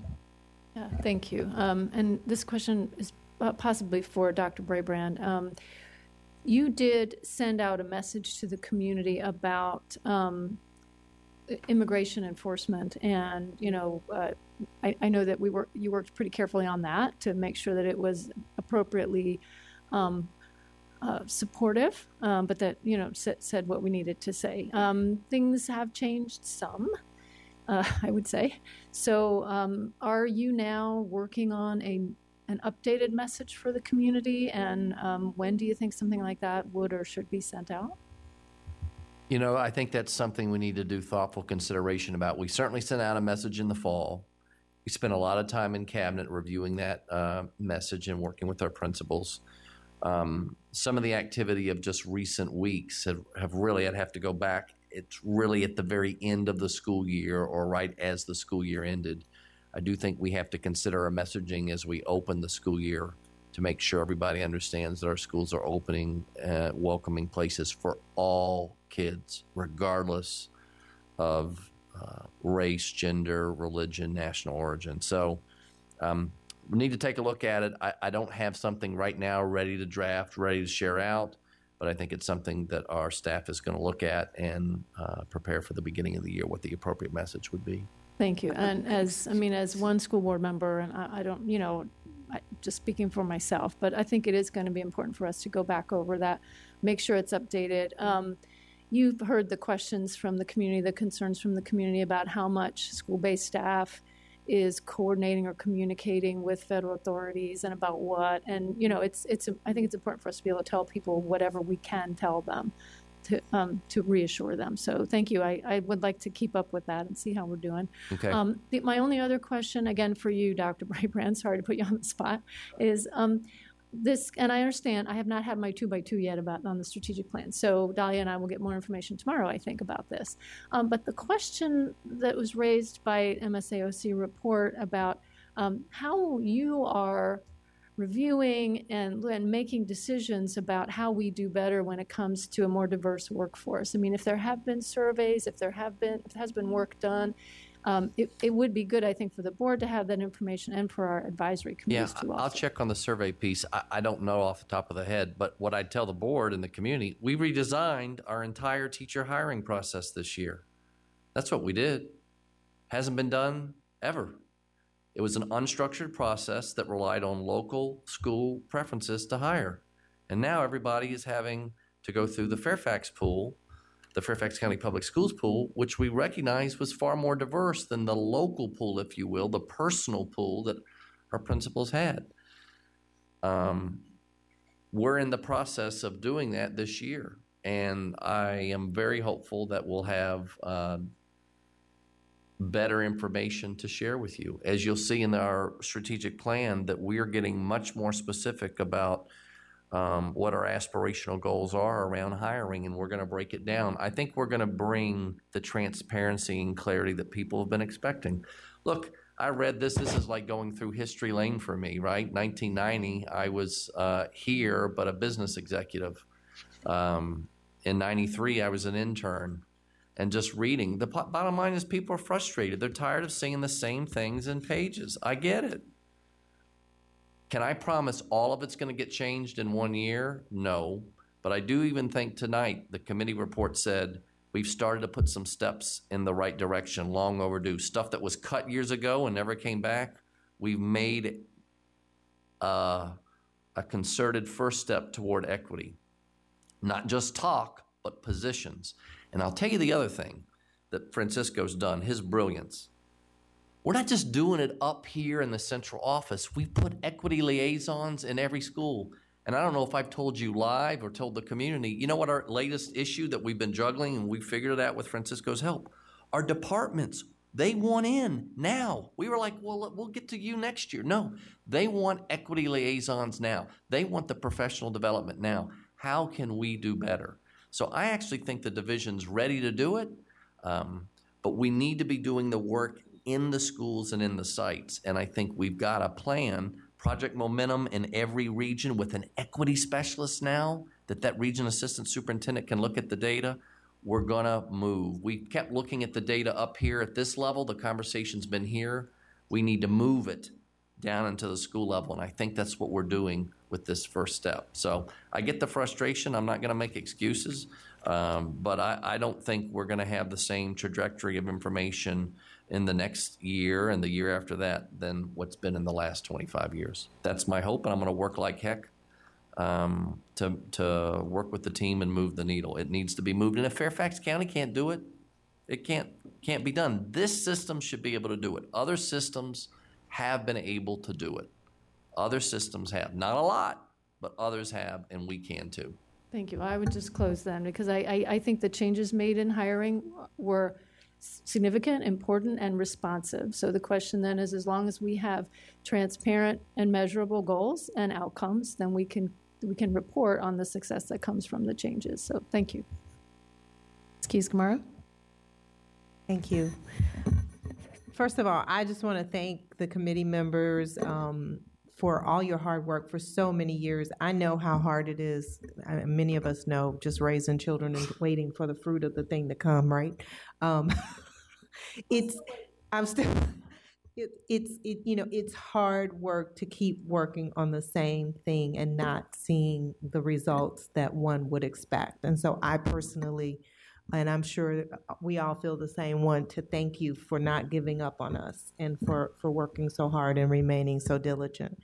Yeah, thank you. And this question is possibly for Dr. Brabrand. You did send out a message to the community about immigration enforcement, and I know that you worked pretty carefully on that to make sure that it was appropriately supportive, but that said what we needed to say. Things have changed some, I would say. So, are you now working on an updated message for the community, and when do you think something like that would or should be sent out? I think that's something we need to do thoughtful consideration about. We certainly sent out a message in the fall. We spent a lot of time in cabinet reviewing that message and working with our principals. Some of the activity of just recent weeks have really, I'd have to go back. It's really at the very end of the school year, or right as the school year ended. I do think we have to consider our messaging as we open the school year to make sure everybody understands that our schools are opening, welcoming places for all kids, regardless of race, gender, religion, national origin. So we need to take a look at it. I don't have something right now ready to draft, ready to share out, but I think it's something that our staff is going to look at and prepare for the beginning of the year what the appropriate message would be. Thank you. And as one school board member, and I don't, just speaking for myself, but I think it is going to be important for us to go back over that, make sure it's updated. You've heard the questions from the community, the concerns from the community about how much school-based staff is coordinating or communicating with federal authorities and about what. And, I think it's important for us to be able to tell people whatever we can tell them to reassure them. So thank you. I would like to keep up with that and see how we're doing. Okay. My only other question, again, for you, Dr. Brabrand, sorry to put you on the spot, is this, and I understand I have not had my 2x2 yet on the strategic plan. So Dahlia and I will get more information tomorrow, I think, about this. But the question that was raised by MSAOC report about how you are reviewing and making decisions about how we do better when it comes to a more diverse workforce. I mean, if there have been surveys, if there has been work done, it would be good, I think, for the board to have that information and for our advisory committees to also. I'll check on the survey piece. I don't know off the top of the head, but what I'd tell the board and the community, we redesigned our entire teacher hiring process this year. That's what we did. Hasn't been done ever. It was an unstructured process that relied on local school preferences to hire. And now everybody is having to go through the Fairfax pool, the Fairfax County Public Schools pool, which we recognize was far more diverse than the local pool, if you will, the personal pool that our principals had. We're in the process of doing that this year, and I am very hopeful that we'll have better information to share with you. As you'll see in our strategic plan, that we are getting much more specific about what our aspirational goals are around hiring, and we're going to break it down. I think we're going to bring the transparency and clarity that people have been expecting. Look, I read this. This is like going through history lane for me, right? 1990, I was here, but a business executive. In 93, I was an intern. And just reading, the bottom line is people are frustrated. They're tired of seeing the same things in pages. I get it. Can I promise all of it's going to get changed in 1 year? No. But I do even think tonight, the committee report said, we've started to put some steps in the right direction, long overdue. Stuff that was cut years ago and never came back, we've made a concerted first step toward equity. Not just talk, but positions. And I'll tell you the other thing that Francisco's done, his brilliance. We're not just doing it up here in the central office. We've put equity liaisons in every school. And I don't know if I've told you live or told the community, you know what our latest issue that we've been juggling, and we figured it out with Francisco's help? Our departments, they want in now. We were like, well, we'll get to you next year. No, they want equity liaisons now. They want the professional development now. How can we do better? So I actually think the division's ready to do it, but we need to be doing the work in the schools and in the sites. And I think we've got a plan, Project Momentum in every region with an equity specialist now, that region assistant superintendent can look at the data. We're gonna move. We kept looking at the data up here at this level. The conversation's been here. We need to move it down into the school level, and I think that's what we're doing with this first step. So I get the frustration. I'm not going to make excuses, but I don't think we're going to have the same trajectory of information in the next year and the year after that than what's been in the last 25 years. That's my hope, and I'm going to work like heck to work with the team and move the needle. It needs to be moved, and if Fairfax County can't do it, it can't be done. This system should be able to do it. Other systems have been able to do it. Other systems have. Not a lot, but others have, and we can too. Thank you. I would just close then, because I think the changes made in hiring were significant, important, and responsive. So the question then is, as long as we have transparent and measurable goals and outcomes, then we can report on the success that comes from the changes. So thank you. Ms. Keys-Gamarra? Thank you. First of all, I just want to thank the committee members for all your hard work for so many years. I know how hard it is. Many of us know, just raising children and waiting for the fruit of the thing to come, right? It's hard work to keep working on the same thing and not seeing the results that one would expect. And so I personally, and I'm sure we all feel the same, want to thank you for not giving up on us and for working so hard and remaining so diligent.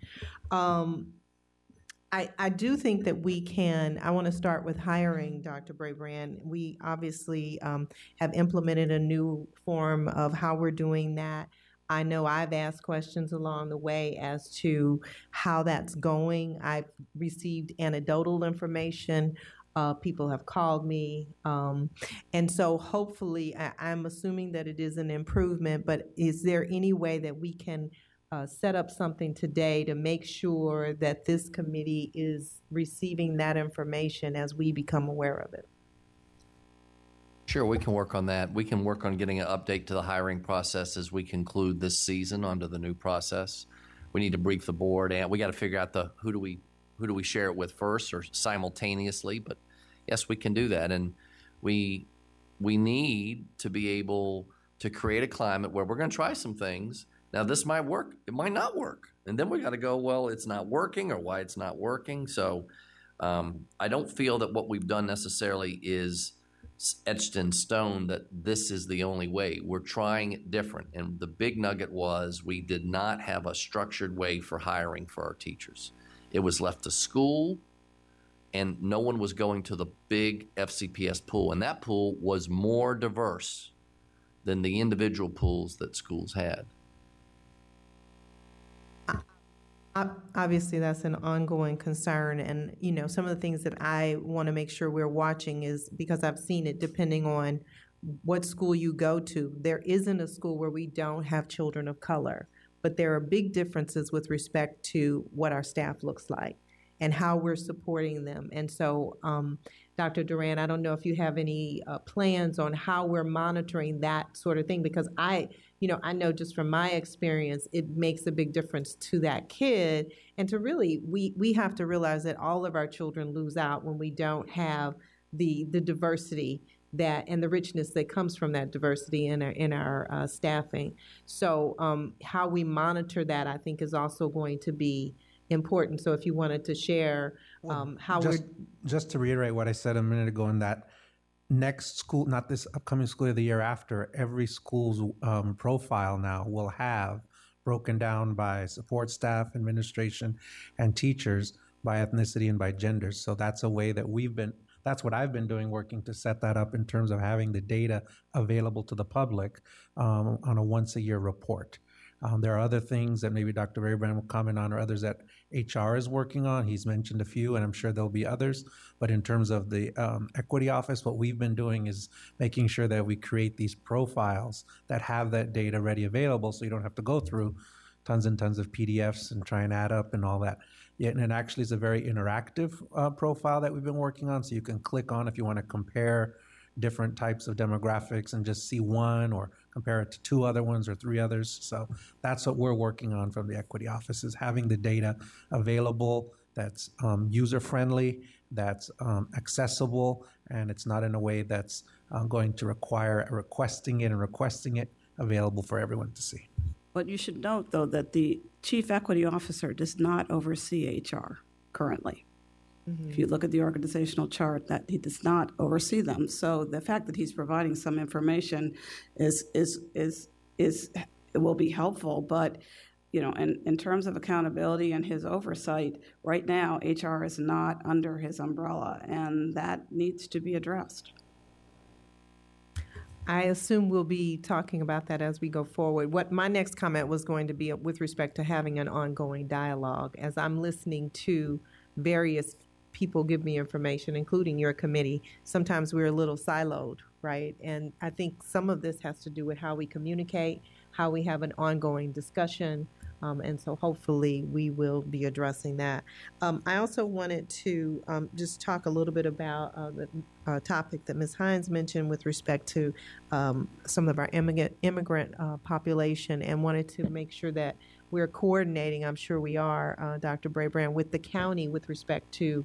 I do think that we can, I want to start with hiring, Dr. Brabrand. We obviously have implemented a new form of how we're doing that. I know I've asked questions along the way as to how that's going. I've received anecdotal information. People have called me. And so hopefully, I'm assuming that it is an improvement, but is there any way that we can set up something today to make sure that this committee is receiving that information as we become aware of it? Sure, we can work on that. We can work on getting an update to the hiring process as we conclude this season under the new process. We need to brief the board, and we got to figure out who do we share it with first or simultaneously. But yes, we can do that, and we need to be able to create a climate where we're going to try some things. Now, this might work, it might not work, and then we got to go, well, it's not working, or why it's not working. So I don't feel that what we've done necessarily is etched in stone that this is the only way. We're trying it different, and the big nugget was we did not have a structured way for hiring for our teachers. It was left to school, and no one was going to the big FCPS pool, and that pool was more diverse than the individual pools that schools had. Obviously, that's an ongoing concern, and some of the things that I want to make sure we're watching is because I've seen it depending on what school you go to. There isn't a school where we don't have children of color, but there are big differences with respect to what our staff looks like and how we're supporting them. And so, Dr. Duran, I don't know if you have any plans on how we're monitoring that sort of thing, because I know just from my experience, it makes a big difference to that kid. And to really, we have to realize that all of our children lose out when we don't have the diversity that and the richness that comes from that diversity in our staffing. So how we monitor that, I think, is also going to be important. So if you wanted to share how just to reiterate what I said a minute ago, in that next school, not this upcoming school year, the year after, every school's profile now will have broken down by support staff, administration, and teachers by ethnicity and by gender. So that's a way that that's what I've been doing, working to set that up in terms of having the data available to the public on a once-a-year report. There are other things that maybe Dr. Brabrand will comment on, or others that HR is working on. He's mentioned a few, and I'm sure there'll be others. But in terms of the Equity Office, what we've been doing is making sure that we create these profiles that have that data ready available, so you don't have to go through tons and tons of PDFs and try and add up and all that. Yeah, and it actually is a very interactive profile that we've been working on, so you can click on if you want to compare different types of demographics and just see one, or compare it to two other ones or three others. So that's what we're working on from the Equity Office, is having the data available that's user-friendly, that's accessible, and it's not in a way that's going to require requesting it available for everyone to see. But you should note, though, that the Chief Equity Officer does not oversee HR currently. Mm-hmm. If you look at the organizational chart, that he does not oversee them. So the fact that he's providing some information it will be helpful. But in terms of accountability and his oversight, right now HR is not under his umbrella, and that needs to be addressed. I assume we'll be talking about that as we go forward. What my next comment was going to be with respect to having an ongoing dialogue. As I'm listening to various people give me information, including your committee, sometimes we're a little siloed, right? And I think some of this has to do with how we communicate, how we have an ongoing discussion, and so hopefully we will be addressing that. I also wanted to just talk a little bit about the topic that Ms. Hines mentioned with respect to some of our immigrant population, and wanted to make sure that we're coordinating, I'm sure we are, Dr. Brabrand, with the county with respect to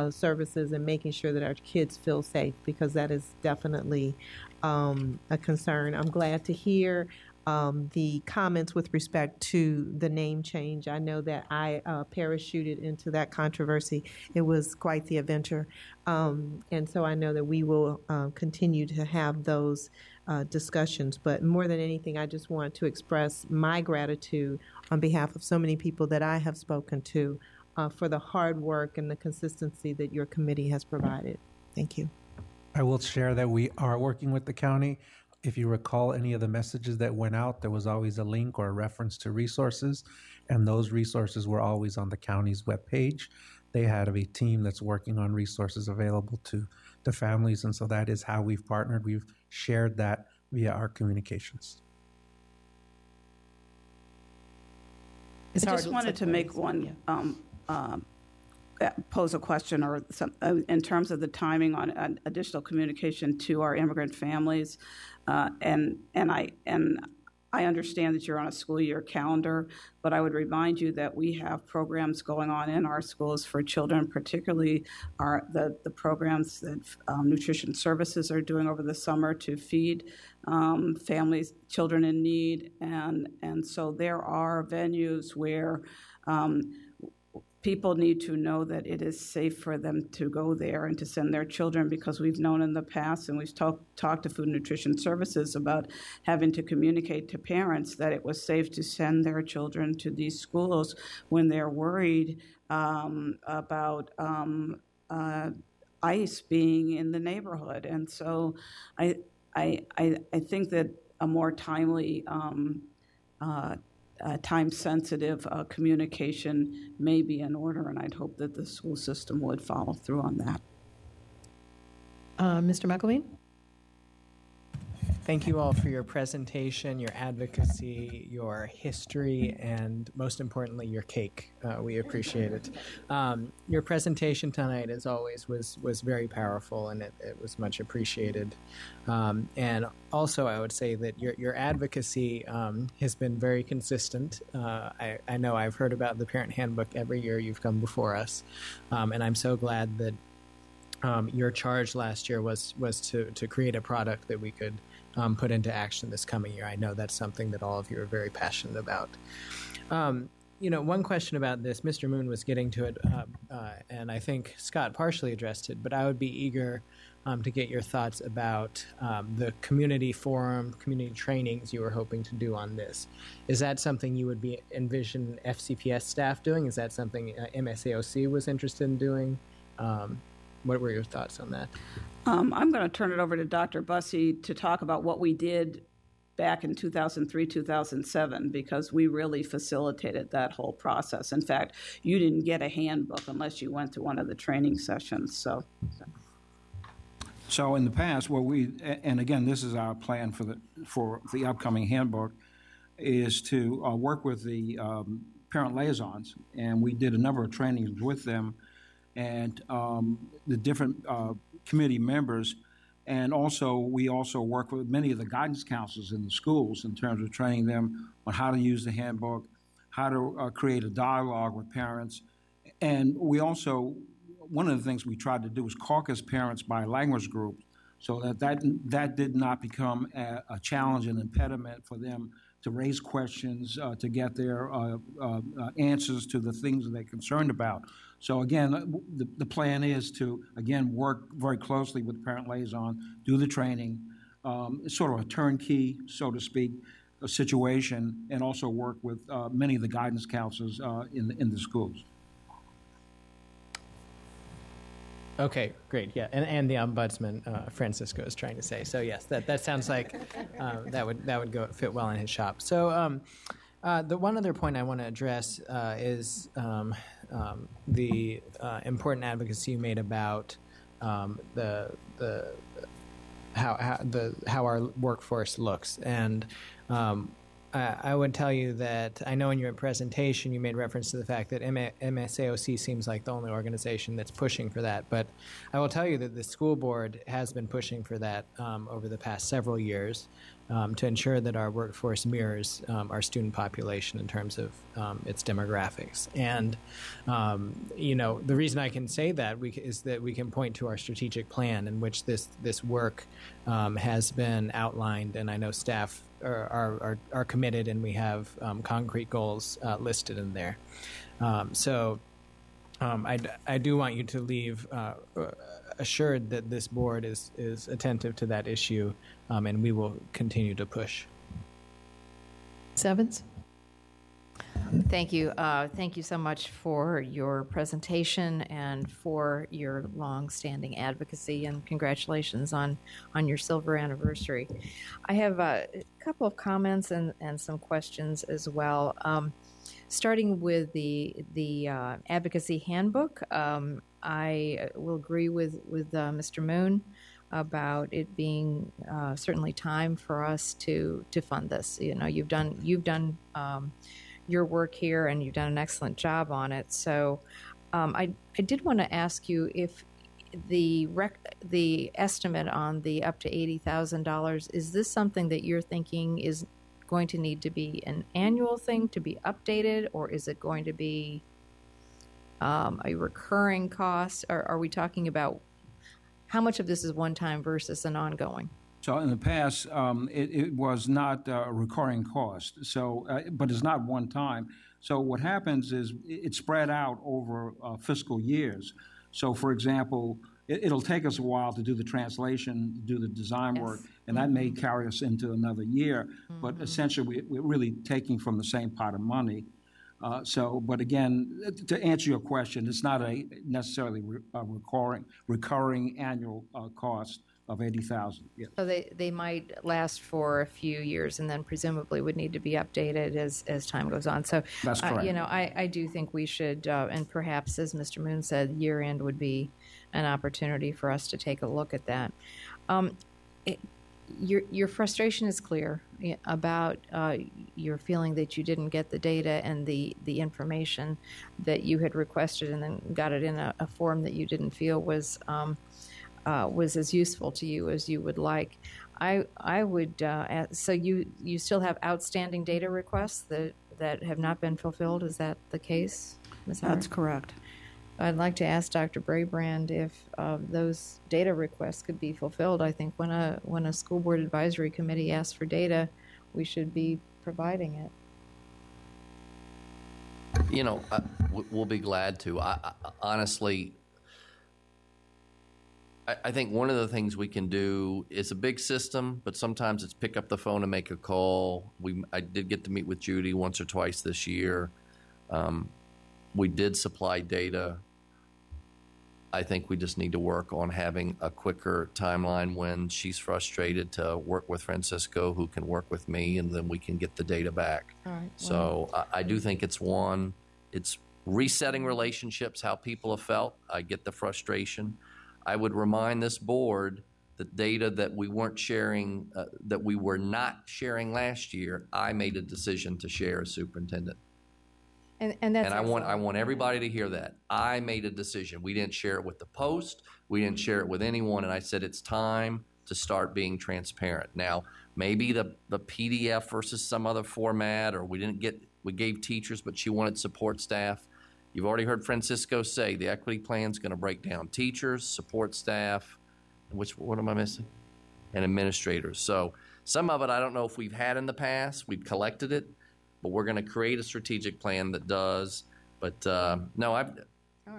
services and making sure that our kids feel safe, because that is definitely a concern. I'm glad to hear the comments with respect to the name change. I know that I parachuted into that controversy. It was quite the adventure. And so I know that we will continue to have those discussions. But more than anything, I just want to express my gratitude on behalf of so many people that I have spoken to for the hard work and the consistency that your committee has provided. Thank you. I will share that we are working with the county. If you recall any of the messages that went out, there was always a link or a reference to resources, and those resources were always on the county's webpage. They had a team that's working on resources available to families, and so that is how we've partnered. We've shared that via our communications. I just wanted to make one pose a question, or some, in terms of the timing on additional communication to our immigrant families, and I understand that you're on a school year calendar, but I would remind you that we have programs going on in our schools for children, particularly the programs that Nutrition Services are doing over the summer to feed families, children in need, and so there are venues where people need to know that it is safe for them to go there and to send their children, because we've known in the past, and we've talked to Food and Nutrition Services about having to communicate to parents that it was safe to send their children to these schools when they're worried about ICE being in the neighborhood. And so I think that a more timely time-sensitive communication may be in order, and I'd hope that the school system would follow through on that. Mr. McElveen? Thank you all for your presentation, your advocacy, your history, and most importantly, your cake. We appreciate it. Your presentation tonight, as always, was very powerful, and it was much appreciated. And also, I would say that your advocacy has been very consistent. I know I've heard about the Parent Handbook every year you've come before us, and I'm so glad that your charge last year was to create a product that we could put into action this coming year. I know that's something that all of you are very passionate about. One question about this, Mr. Moon was getting to it, and I think Scott partially addressed it, but I would be eager to get your thoughts about the community forum, community trainings you were hoping to do on this. Is that something you would envision FCPS staff doing? Is that something MSAOC was interested in doing? What were your thoughts on that? I'm going to turn it over to Dr. Bussey to talk about what we did back in 2003, 2007, because we really facilitated that whole process. In fact, you didn't get a handbook unless you went to one of the training sessions. So in the past, and again, this is our plan for the upcoming handbook, is to work with the parent liaisons, and we did a number of trainings with them and the different committee members, and we also work with many of the guidance counselors in the schools in terms of training them on how to use the handbook, how to create a dialogue with parents, and we also, one of the things we tried to do was caucus parents by language groups, so that did not become a challenge and impediment for them to raise questions, to get their answers to the things that they're concerned about. So again, the plan is to, again, work very closely with the parent liaison, do the training, sort of a turnkey, so to speak, situation, and also work with many of the guidance counselors in the schools. Okay, great. Yeah, and the ombudsman, Francisco is trying to say. So yes, that sounds like that would fit well in his shop. So the one other point I want to address is the important advocacy you made about how our workforce looks, and I would tell you that I know in your presentation you made reference to the fact that MSAOC seems like the only organization that's pushing for that, but I will tell you that the school board has been pushing for that over the past several years to ensure that our workforce mirrors our student population in terms of its demographics. And, the reason I can say that is that we can point to our strategic plan in which this work has been outlined, and I know staff are committed, and we have concrete goals listed in there. So I do want you to leave assured that this board is attentive to that issue, and we will continue to push. Evans? Thank you. Thank you so much for your presentation and for your long-standing advocacy, and congratulations on your silver anniversary. I have a couple of comments and some questions as well. Starting with the Advocacy Handbook, I will agree with Mr. Moon about it being certainly time for us to fund this. You've done your work here, and you've done an excellent job on it. So I did want to ask you if the estimate on the up to $80,000, is this something that you're thinking is going to need to be an annual thing to be updated, or is it going to be a recurring cost? Or are we talking about how much of this is one time versus an ongoing? So in the past, it was not a recurring cost, but it's not one time. So what happens is it's spread out over fiscal years. So for example, it'll take us a while to do the translation, do the design work, and that may carry us into another year. But essentially, we're really taking from the same pot of money. But again, to answer your question, it's not necessarily a recurring annual cost of $80,000. Yes. So they might last for a few years, and then presumably would need to be updated as time goes on. So that's correct. I do think we should, and perhaps, as Mr. Moon said, year end would be an opportunity for us to take a look at that. your frustration is clear about your feeling that you didn't get the data and the information that you had requested, and then got it in a form that you didn't feel was as useful to you as you would like. I would so you still have outstanding data requests that have not been fulfilled. Is that the case, Ms. Howard? That's correct. I'd like to ask Dr. Braybrand if those data requests could be fulfilled. I think when a school board advisory committee asks for data, we should be providing it. You know, we'll be glad to. Honestly, I think one of the things we can do is a big system, but sometimes it's pick up the phone and make a call. I did get to meet with Judy once or twice this year. We did supply data. I think we just need to work on having a quicker timeline when she's frustrated to work with Francisco, who can work with me, and then we can get the data back. All right. So I do think it's resetting relationships, how people have felt. I get the frustration. I would remind this board that data that we weren't sharing, that we were not sharing last year, I made a decision to share as superintendent. And that's I want everybody to hear that. I made a decision. We didn't share it with the Post. We didn't share it with anyone. And I said it's time to start being transparent. Now, maybe the PDF versus some other format, or we gave teachers, but she wanted support staff. You've already heard Francisco say the equity plan is going to break down teachers, support staff, what am I missing? And administrators. So some of it I don't know if we've had in the past. We've collected it. But we're going to create a strategic plan that does. But no, I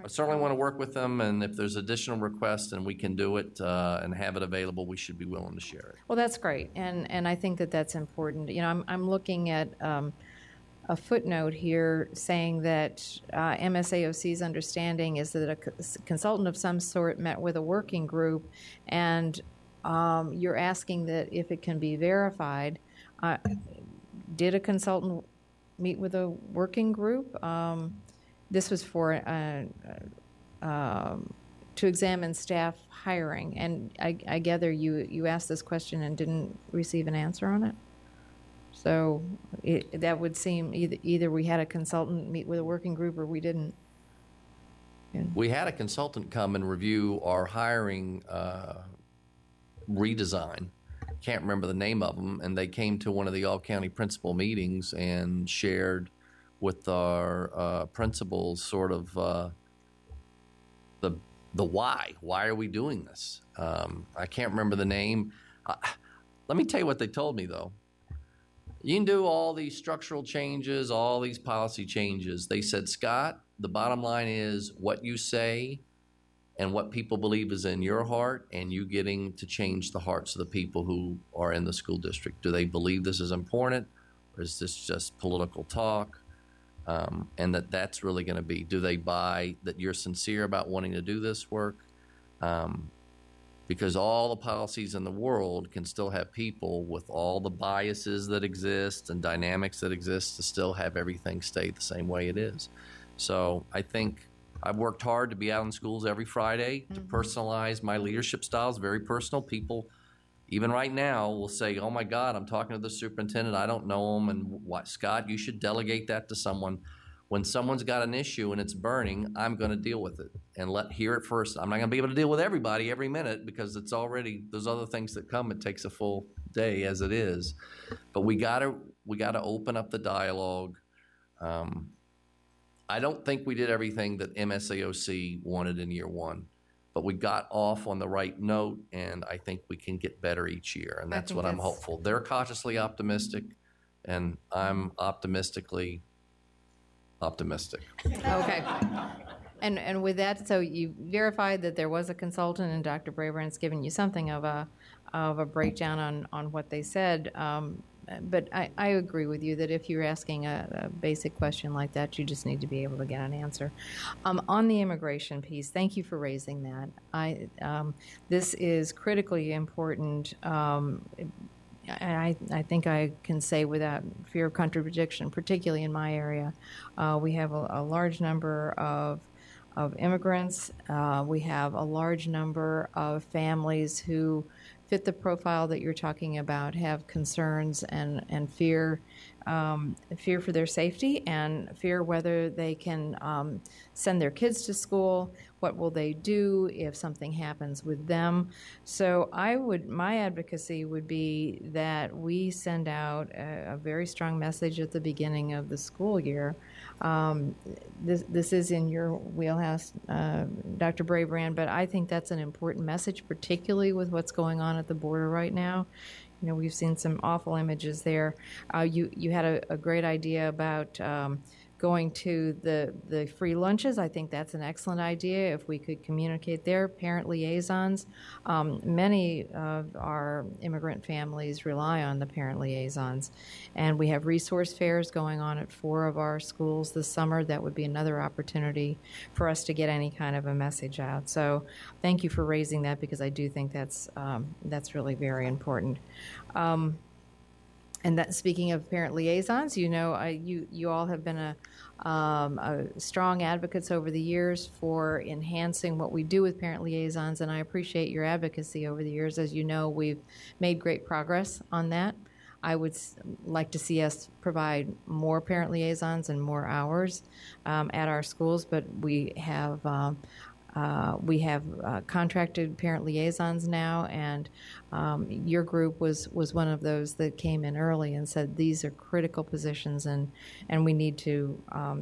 certainly want to work with them, and if there's additional requests and we can do it and have it available, we should be willing to share it. Well, that's great, and I think that that's important. You know, I'm looking at a footnote here saying that MSAOC's understanding is that a consultant of some sort met with a working group, and you're asking that if it can be verified. Did a consultant meet with a working group? This was for to examine staff hiring, and I gather you asked this question and didn't receive an answer on it. So that would seem either we had a consultant meet with a working group or we didn't. We had a consultant come and review our hiring redesign. Can't remember the name of them, and they came to one of the all-county principal meetings and shared with our principals sort of the why. Why are we doing this? I can't remember the name. Let me tell you what they told me, though. You can do all these structural changes, all these policy changes. They said, Scott, the bottom line is what you say and what people believe is in your heart, and you getting to change the hearts of the people who are in the school district. Do they believe this is important, or is this just political talk? And that's really going to be, do they buy that you're sincere about wanting to do this work? Because all the policies in the world can still have people with all the biases that exist and dynamics that exist to still have everything stay the same way it is. So I think I've worked hard to be out in schools every Friday to personalize my leadership styles, very personal. People, even right now, will say, oh, my God, I'm talking to the superintendent. I don't know him. And what, Scott, you should delegate that to someone. When someone's got an issue and it's burning, I'm going to deal with it and hear it first. I'm not going to be able to deal with everybody every minute because it's already, there's other things that come. It takes a full day as it is. But we got to open up the dialogue. I don't think we did everything that MSAOC wanted in year one, but we got off on the right note, and I think we can get better each year, and that's what I'm hopeful. They're cautiously optimistic, and I'm optimistically optimistic. Okay. And with that, so you verified that there was a consultant, and Dr. Braybrand's given you something of a breakdown on what they said. But I agree with you that if you're asking a basic question like that, you just need to be able to get an answer. On the immigration piece, thank you for raising that. This is critically important. And I think I can say without fear of contradiction, particularly in my area, we have a large number of immigrants. We have a large number of families who fit the profile that you're talking about, have concerns and fear, fear for their safety and fear whether they can send their kids to school. What will they do if something happens with them? So my advocacy would be that we send out a very strong message at the beginning of the school year. This is in your wheelhouse, Dr. Brabrand, but I think that's an important message, particularly with what's going on at the border right now. You know, we've seen some awful images there. You had a great idea about going to the free lunches. I think that's an excellent idea if we could communicate there. Parent liaisons. Many of our immigrant families rely on the parent liaisons. And we have resource fairs going on at 4 of our schools this summer. That would be another opportunity for us to get any kind of a message out. So thank you for raising that, because I do think that's really very important. And that, speaking of parent liaisons, you know, you all have been a strong advocates over the years for enhancing what we do with parent liaisons, and I appreciate your advocacy over the years. As you know, we've made great progress on that. I would like to see us provide more parent liaisons and more hours at our schools, but we have contracted parent liaisons now, and your group was one of those that came in early and said these are critical positions, and we need to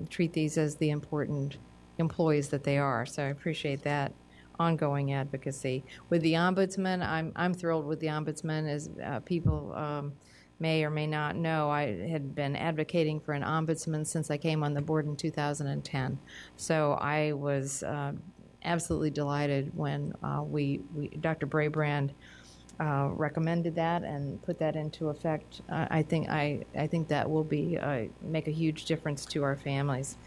treat these as the important employees that they are. So I appreciate that ongoing advocacy. With the ombudsman, I'm thrilled with the ombudsman. As people may or may not know, I had been advocating for an ombudsman since I came on the board in 2010. So I was absolutely delighted when Dr. Brabrand recommended that and put that into effect. I think that will make a huge difference to our families.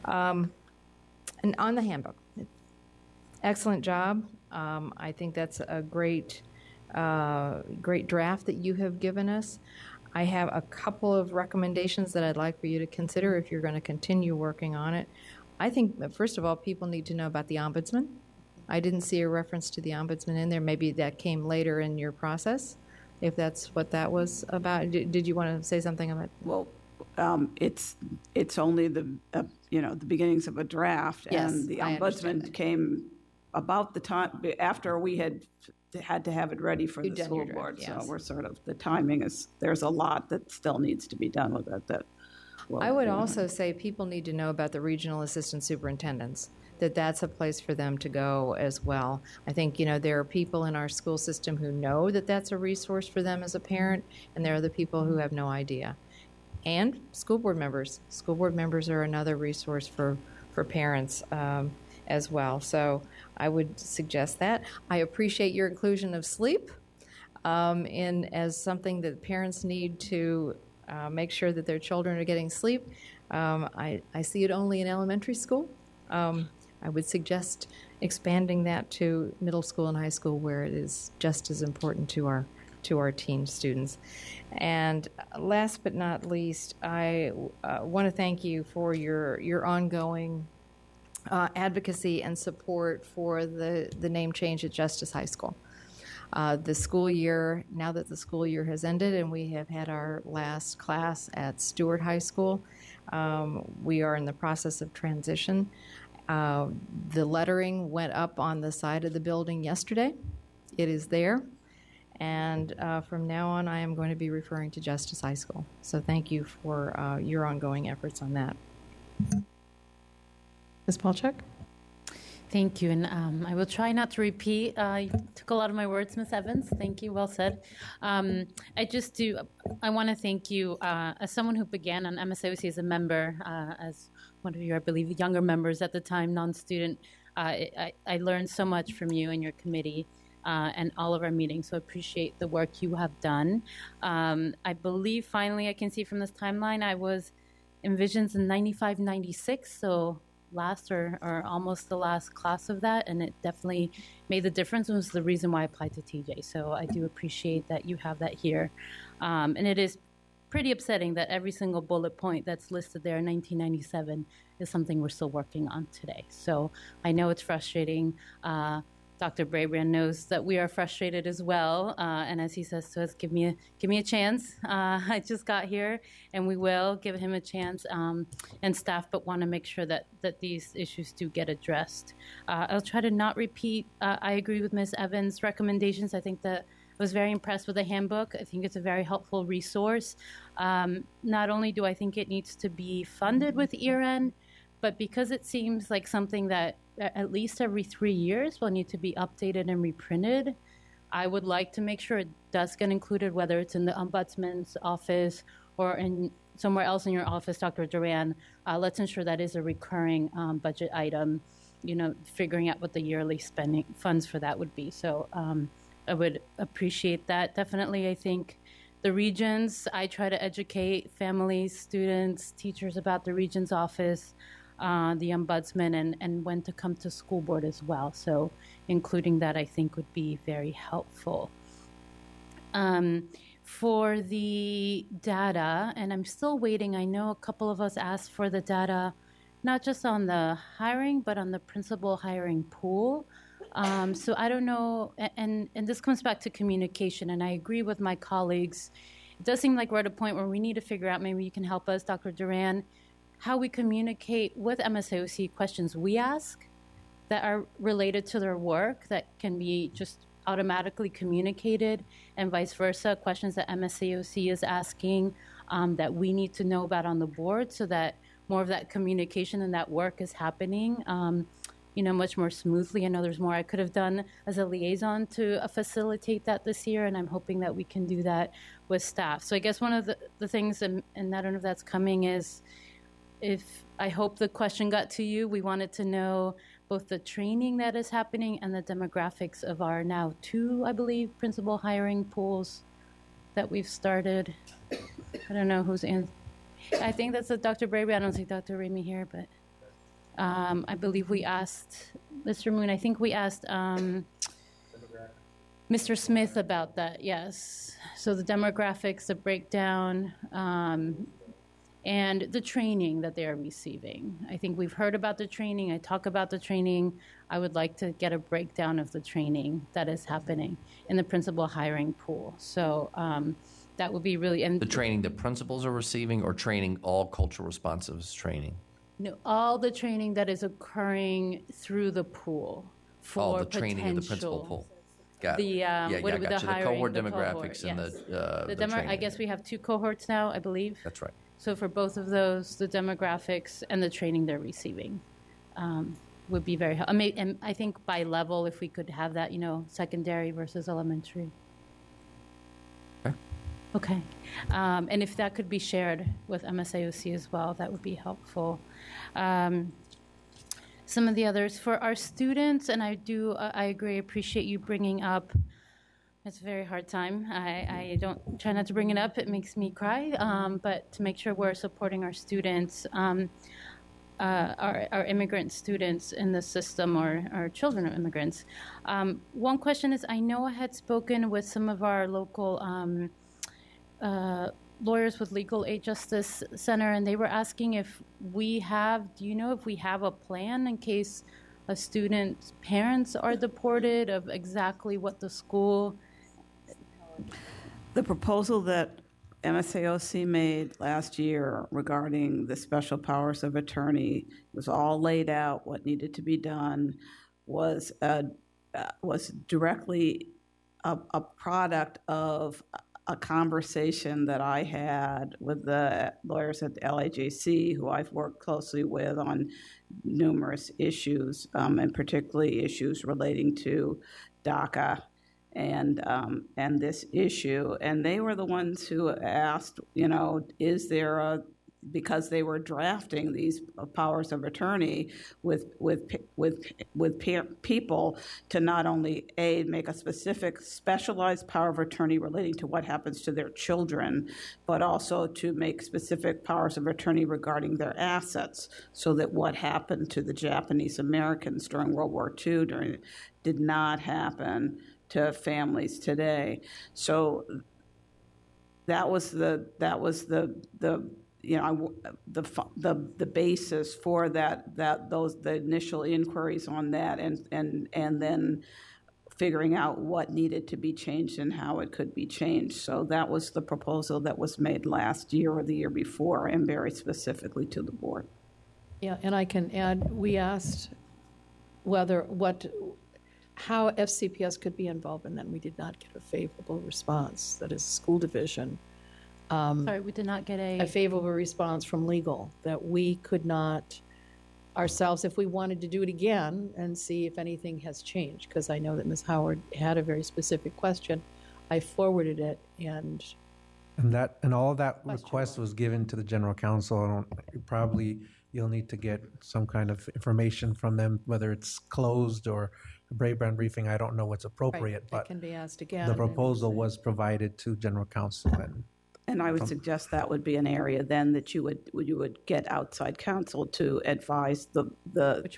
And on the handbook, excellent job. I think that's a great draft that you have given us. I have a couple of recommendations that I'd like for you to consider if you're going to continue working on it. I think, first of all, people need to know about the ombudsman. I didn't see a reference to the ombudsman in there. Maybe that came later in your process, if that's what that was about. Did you want to say something about it? Well, it's only the beginnings of a draft, Yes, and the I understand ombudsman that. came about the time after we had to have it ready for You'd the done school your draft, board. yes. So we're sort of, the timing is, there's a lot that still needs to be done with it. I would also say people need to know about the regional assistant superintendents, that's a place for them to go as well. I think, there are people in our school system who know that that's a resource for them as a parent, and there are the people who have no idea. And school board members. School board members are another resource for parents as well. So I would suggest that. I appreciate your inclusion of sleep as something that parents need to make sure that their children are getting sleep. I see it only in elementary school. I would suggest expanding that to middle school and high school, where it is just as important to our teen students. And last but not least, I want to thank you for your ongoing advocacy and support for the name change at Justice High School. The school year, now that the school year has ended and we have had our last class at Stewart High School, we are in the process of transition. The lettering went up on the side of the building yesterday. It is there. And from now on, I am going to be referring to Justice High School. So thank you for your ongoing efforts on that. Ms. Palchuk? Thank you, and I will try not to repeat. You took a lot of my words, Ms. Evans. Thank you, well said. I want to thank you as someone who began on MSAOC as a member, as one of your, I believe, younger members at the time, non-student. I learned so much from you and your committee and all of our meetings, so I appreciate the work you have done. I believe, finally, I can see from this timeline, I was envisioned in 95, 96, so last or almost the last class of that, and it definitely made the difference and was the reason why I applied to TJ. So I do appreciate that you have that here. And it is pretty upsetting that every single bullet point that's listed there in 1997 is something we're still working on today. So I know it's frustrating, Dr. Brabrand knows that we are frustrated as well. And as he says to us, give me a chance. I just got here, and we will give him a chance, and staff, but want to make sure that these issues do get addressed. I'll try to not repeat. I agree with Ms. Evans' recommendations. I think that I was very impressed with the handbook. I think it's a very helpful resource. Not only do I think it needs to be funded with year end, but because it seems like something that at least every 3 years will need to be updated and reprinted, I would like to make sure it does get included, whether it's in the Ombudsman's office or in somewhere else in your office, Dr. Duran. Let's ensure that is a recurring budget item, figuring out what the yearly spending funds for that would be. So I would appreciate that. Definitely, I think the regions, I try to educate families, students, teachers about the region's office, the ombudsman, and when to come to school board as well. So including that, I think, would be very helpful. For the data, and I'm still waiting, I know a couple of us asked for the data, not just on the hiring, but on the principal hiring pool. So I don't know, and this comes back to communication, and I agree with my colleagues. It does seem like we're at a point where we need to figure out, maybe you can help us, Dr. Duran, how we communicate with MSAOC questions we ask that are related to their work that can be just automatically communicated, and vice versa, questions that MSAOC is asking that we need to know about on the board, so that more of that communication and that work is happening much more smoothly. I know there's more I could have done as a liaison to facilitate that this year, and I'm hoping that we can do that with staff. So I guess one of the things, and I don't know if that's coming, is I hope the question got to you. We wanted to know both the training that is happening and the demographics of our now 2, I believe, principal hiring pools that we've started. I don't know who's in. I think that's Dr. Braby. I don't see Dr. Ramey here, but I believe we asked Mr. Moon. I think we asked Mr. Smith about that. Yes. So the demographics, the breakdown, and the training that they are receiving. I think we've heard about the training. I talk about the training. I would like to get a breakdown of the training that is happening in the principal hiring pool. So that would be really... And the training the principals are receiving, or training all cultural responsives training? No, all the training that is occurring through the pool for the training of the principal pool. Got it. The cohort demographics and yes. the training. I guess we have 2 cohorts now, I believe. That's right. So for both of those, the demographics and the training they're receiving would be very helpful. And I think by level, if we could have that, secondary versus elementary. Okay. And if that could be shared with MSAOC as well, that would be helpful. Some of the others for our students, and I agree, appreciate you bringing up. It's a very hard time. I don't try not to bring it up. It makes me cry. But to make sure we're supporting our students, our immigrant students in the system, or our children of immigrants. One question is, I know I had spoken with some of our local lawyers with Legal Aid Justice Center, and they were asking if we have a plan in case a student's parents are deported, of exactly what the school... The proposal that MSAOC made last year regarding the special powers of attorney was all laid out. What needed to be done was directly a product of a conversation that I had with the lawyers at the LAJC, who I've worked closely with on numerous issues, and particularly issues relating to DACA and this issue. And they were the ones who asked, is there because they were drafting these powers of attorney with people to not only make a specific specialized power of attorney relating to what happens to their children, but also to make specific powers of attorney regarding their assets, so that what happened to the Japanese Americans during World War II did not happen to families today. So that was the the basis for the initial inquiries on that, and then figuring out what needed to be changed and how it could be changed. So that was the proposal that was made last year or the year before, and very specifically to the board. Yeah, and I can add, we asked how FCPS could be involved in that, and we did not get a favorable response. That is, school division. Sorry, we did not get a favorable response from legal, that we could not ourselves, if we wanted to do it again and see if anything has changed, because I know that Ms. Howard had a very specific question. I forwarded it, and all of that request was given to the general counsel. You'll need to get some kind of information from them, whether it's closed or a Brave Brand briefing. I don't know what's appropriate, but it can be asked again. The proposal was provided to general counsel, and I would suggest that would be an area then that you would get outside counsel to advise the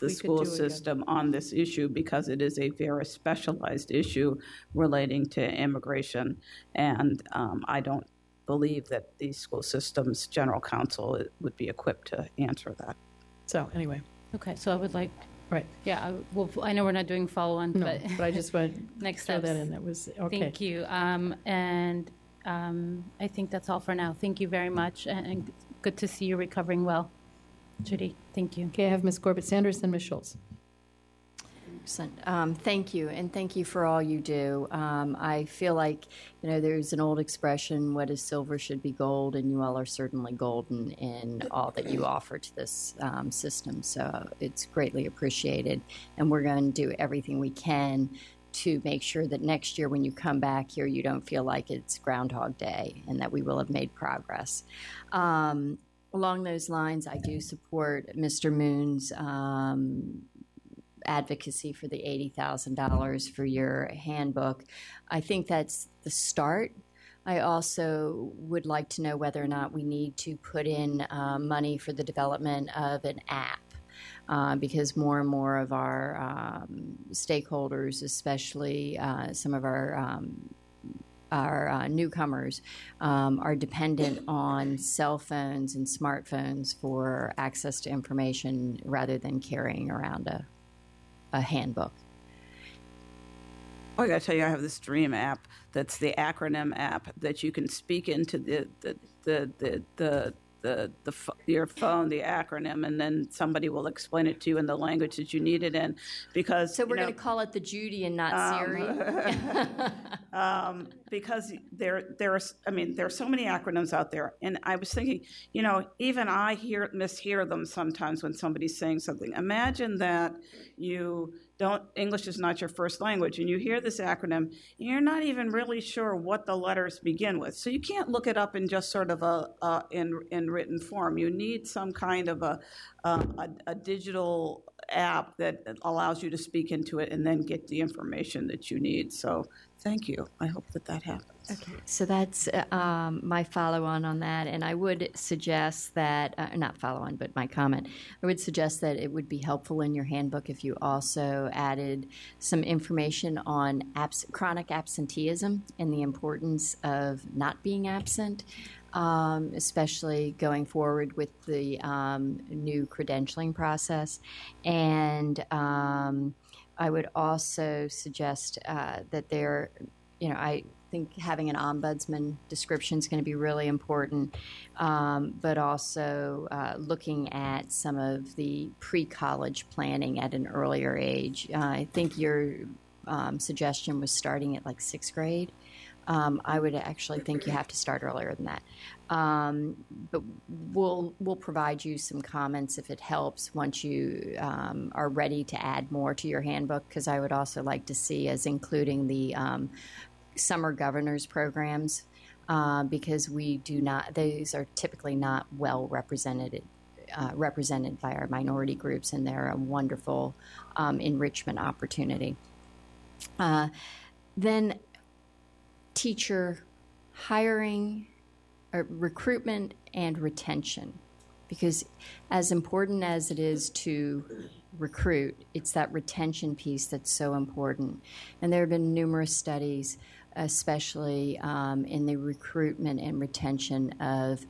school system on this issue, because it is a very specialized issue relating to immigration, and I don't believe that the school system's general counsel would be equipped to answer that. So anyway. Okay, so I would like, right. Yeah, I know we're not doing follow-on, but I just want next throw steps. that in. That was okay. Thank you. I think that's all for now. Thank you very much, and good to see you recovering well, Judy. Thank you. Okay, I have Ms. Corbett-Sanders and Ms. Schultz. Thank you, and thank you for all you do. I feel like, there's an old expression, what is silver should be gold, and you all are certainly golden in all that you offer to this system. So it's greatly appreciated, and we're going to do everything we can to make sure that next year when you come back here, you don't feel like it's Groundhog Day, and that we will have made progress. Along those lines, I do support Mr. Moon's advocacy for the $80,000 for your handbook. I think that's the start. I also would like to know whether or not we need to put in money for the development of an app. Because more and more of our stakeholders, especially some of our newcomers, are dependent on cell phones and smartphones for access to information rather than carrying around a handbook. I got to tell you, I have this dream app that's the acronym app that you can speak into your phone, the acronym, and then somebody will explain it to you in the language that you need it in. Because so we're going to call it the Judy and not Siri. Because there are so many acronyms out there, and I was thinking, even I mishear them sometimes when somebody's saying something. Imagine that English is not your first language, and you hear this acronym, and you're not even really sure what the letters begin with. So you can't look it up in just sort of in written form. You need some kind of a digital app that allows you to speak into it and then get the information that you need. So thank you. I hope that happens. Okay, so that's my follow-on on that, and I would suggest that, not follow-on, but my comment, I would suggest that it would be helpful in your handbook if you also added some information on chronic absenteeism and the importance of not being absent, especially going forward with the new credentialing process. And I would also suggest that I think having an ombudsman description is going to be really important, but also looking at some of the pre-college planning at an earlier age. I think your suggestion was starting at like 6th grade. I would actually think you have to start earlier than that. But we'll provide you some comments if it helps once you are ready to add more to your handbook, because I would also like to see us including the summer governors programs, because those are typically not well represented by our minority groups, and they're a wonderful enrichment opportunity. Then teacher hiring, recruitment and retention, because as important as it is to recruit, it's that retention piece that's so important. And there have been numerous studies, especially in the recruitment and retention of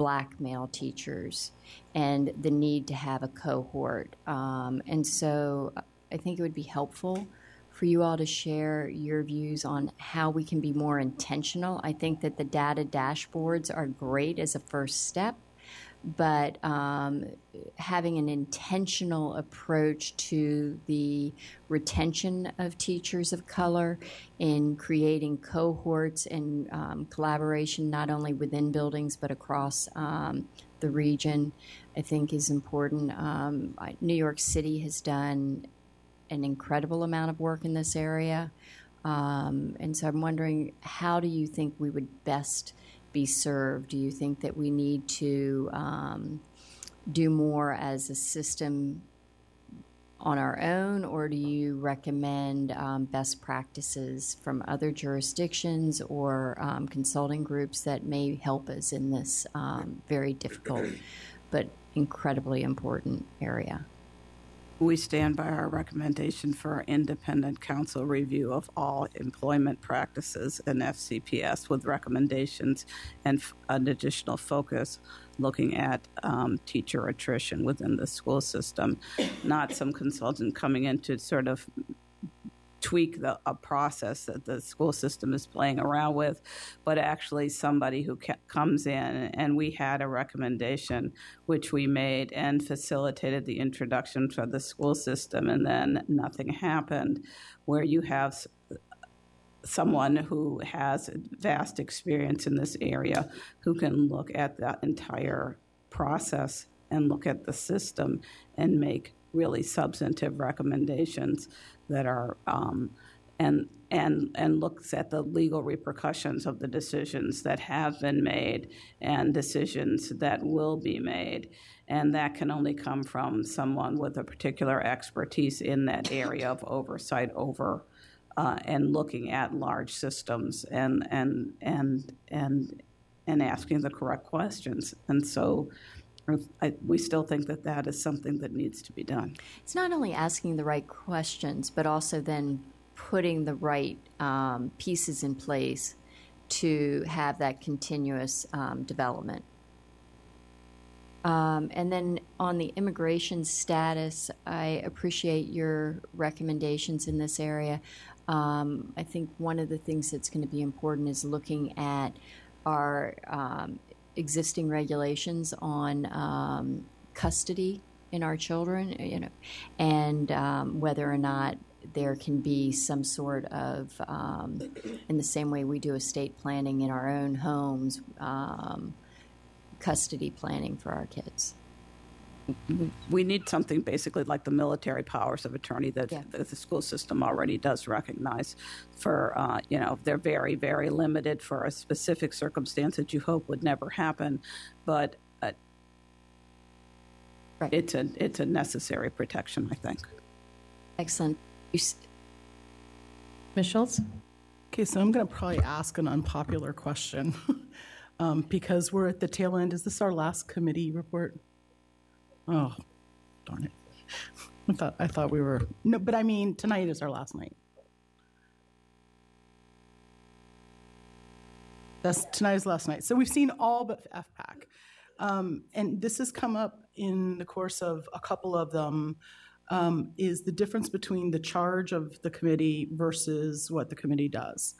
black male teachers and the need to have a cohort. And so I think it would be helpful for you all to share your views on how we can be more intentional. I think that the data dashboards are great as a first step, but having an intentional approach to the retention of teachers of color in creating cohorts and collaboration not only within buildings but across the region, I think is important. New York City has done an incredible amount of work in this area. And so I'm wondering, how do you think we would best be served? Do you think that we need to do more as a system on our own, or do you recommend best practices from other jurisdictions or consulting groups that may help us in this very difficult but incredibly important area? We stand by our recommendation for independent counsel review of all employment practices in FCPS with recommendations and an additional focus looking at teacher attrition within the school system, not some consultant coming in to sort of tweak a process that the school system is playing around with, but actually somebody who comes in, and we had a recommendation which we made and facilitated the introduction for the school system, and then nothing happened, where you have someone who has vast experience in this area who can look at the entire process and look at the system and make really substantive recommendations that are and looks at the legal repercussions of the decisions that have been made and decisions that will be made. And that can only come from someone with a particular expertise in that area of oversight over and looking at large systems and asking the correct questions. And so we still think that that is something that needs to be done. It's not only asking the right questions, but also then putting the right pieces in place to have that continuous development. And then on the immigration status, I appreciate your recommendations in this area. I think one of the things that's going to be important is looking at our existing regulations on custody in our children, and whether or not there can be some sort of, in the same way we do estate planning in our own homes, custody planning for our kids. We need something basically like the military powers of attorney that the school system already does recognize for, they're very, very limited for a specific circumstance that you hope would never happen. But it's a necessary protection, I think. Excellent. Ms. Schultz? Okay, so I'm going to probably ask an unpopular question because we're at the tail end. Is this our last committee report? Oh, darn it. I thought we were, no, but I mean, tonight is our last night. Tonight is last night. So we've seen all but FPAC. And this has come up in the course of a couple of them, is the difference between the charge of the committee versus what the committee does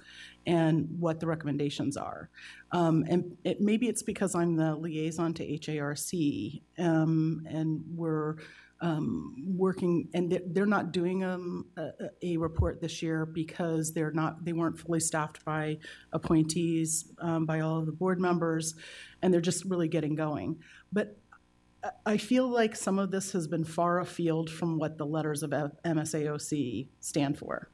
and what the recommendations are. And maybe it's because I'm the liaison to HARC, and we're working, and they're not doing a report this year because they weren't fully staffed by appointees, by all of the board members, and they're just really getting going. But I feel like some of this has been far afield from what the letters of MSAOC stand for.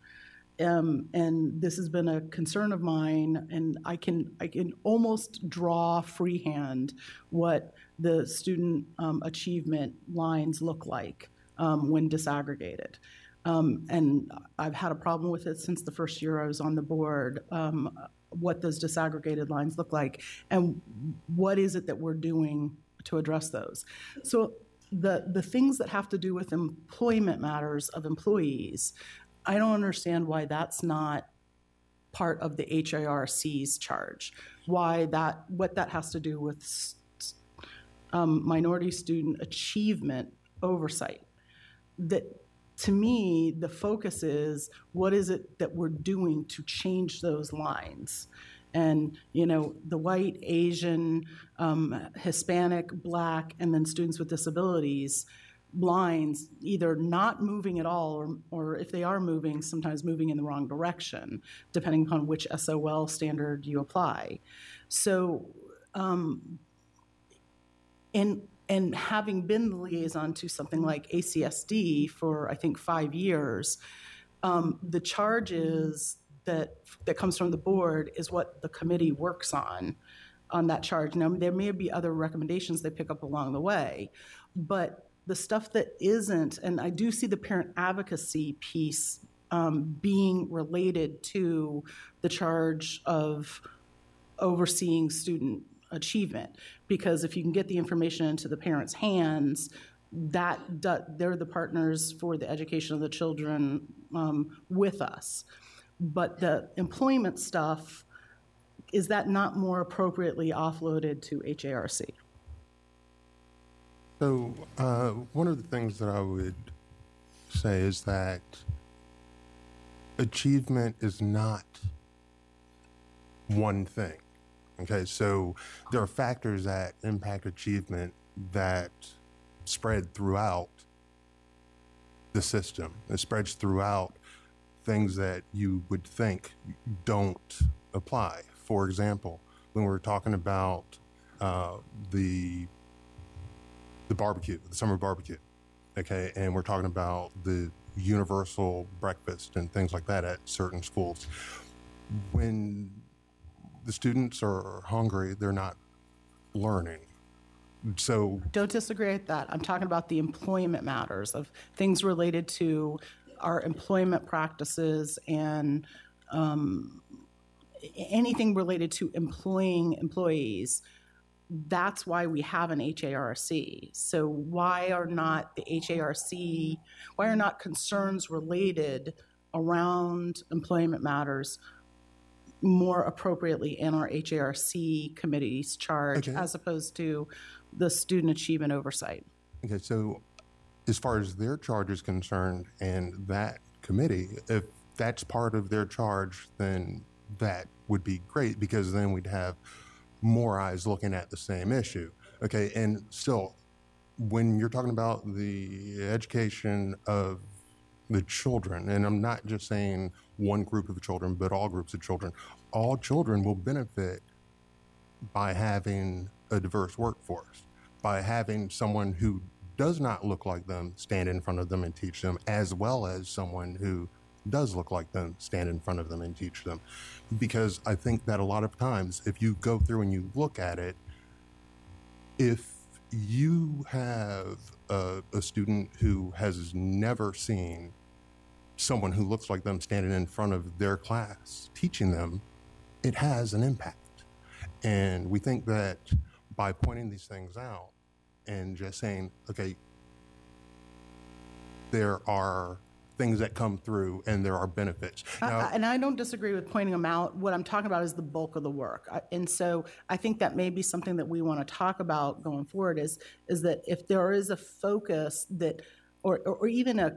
And this has been a concern of mine, and I can almost draw freehand what the student achievement lines look like when disaggregated. And I've had a problem with it since the first year I was on the board, what those disaggregated lines look like, and what is it that we're doing to address those. So the things that have to do with employment matters of employees, I don't understand why that's not part of the HARC's charge. What that has to do with minority student achievement oversight. That, to me, the focus is, what is it that we're doing to change those lines? And, the white, Asian, Hispanic, Black, and then students with disabilities lines either not moving at all, or if they are moving, sometimes moving in the wrong direction, depending upon which SOL standard you apply. So, and having been the liaison to something like ACSD for, I think, 5 years, the charges that comes from the board is what the committee works on that charge. Now, there may be other recommendations they pick up along the way, but the stuff that isn't, and I do see the parent advocacy piece being related to the charge of overseeing student achievement, because if you can get the information into the parents' hands, they're the partners for the education of the children with us. But the employment stuff, is that not more appropriately offloaded to HARC? So one of the things that I would say is that achievement is not one thing. Okay, so there are factors that impact achievement that spread throughout the system. It spreads throughout things that you would think don't apply. For example, when we're talking about the barbecue, the summer barbecue, okay, and we're talking about the universal breakfast and things like that at certain schools. When the students are hungry, they're not learning. So don't disagree with that. I'm talking about the employment matters of things related to our employment practices and anything related to employing employees. That's why we have an HARC. So why are not concerns related around employment matters more appropriately in our HARC committee's charge, as opposed to the student achievement oversight? Okay, so as far as their charge is concerned and that committee, if that's part of their charge, then that would be great, because then we'd have more eyes looking at the same issue. Okay, and still, when you're talking about the education of the children, and I'm not just saying one group of children, but all groups of children, all children will benefit by having a diverse workforce, by having someone who does not look like them stand in front of them and teach them, as well as someone who does look like them stand in front of them and teach them. Because I think that a lot of times, if you go through and you look at it, if you have a student who has never seen someone who looks like them standing in front of their class teaching them, it has an impact. And we think that by pointing these things out and just saying, okay, there are things that come through and there are benefits. Now, and I don't disagree with pointing them out. What I'm talking about is the bulk of the work. And so I think that may be something that we want to talk about going forward is that if there is a focus that, or even a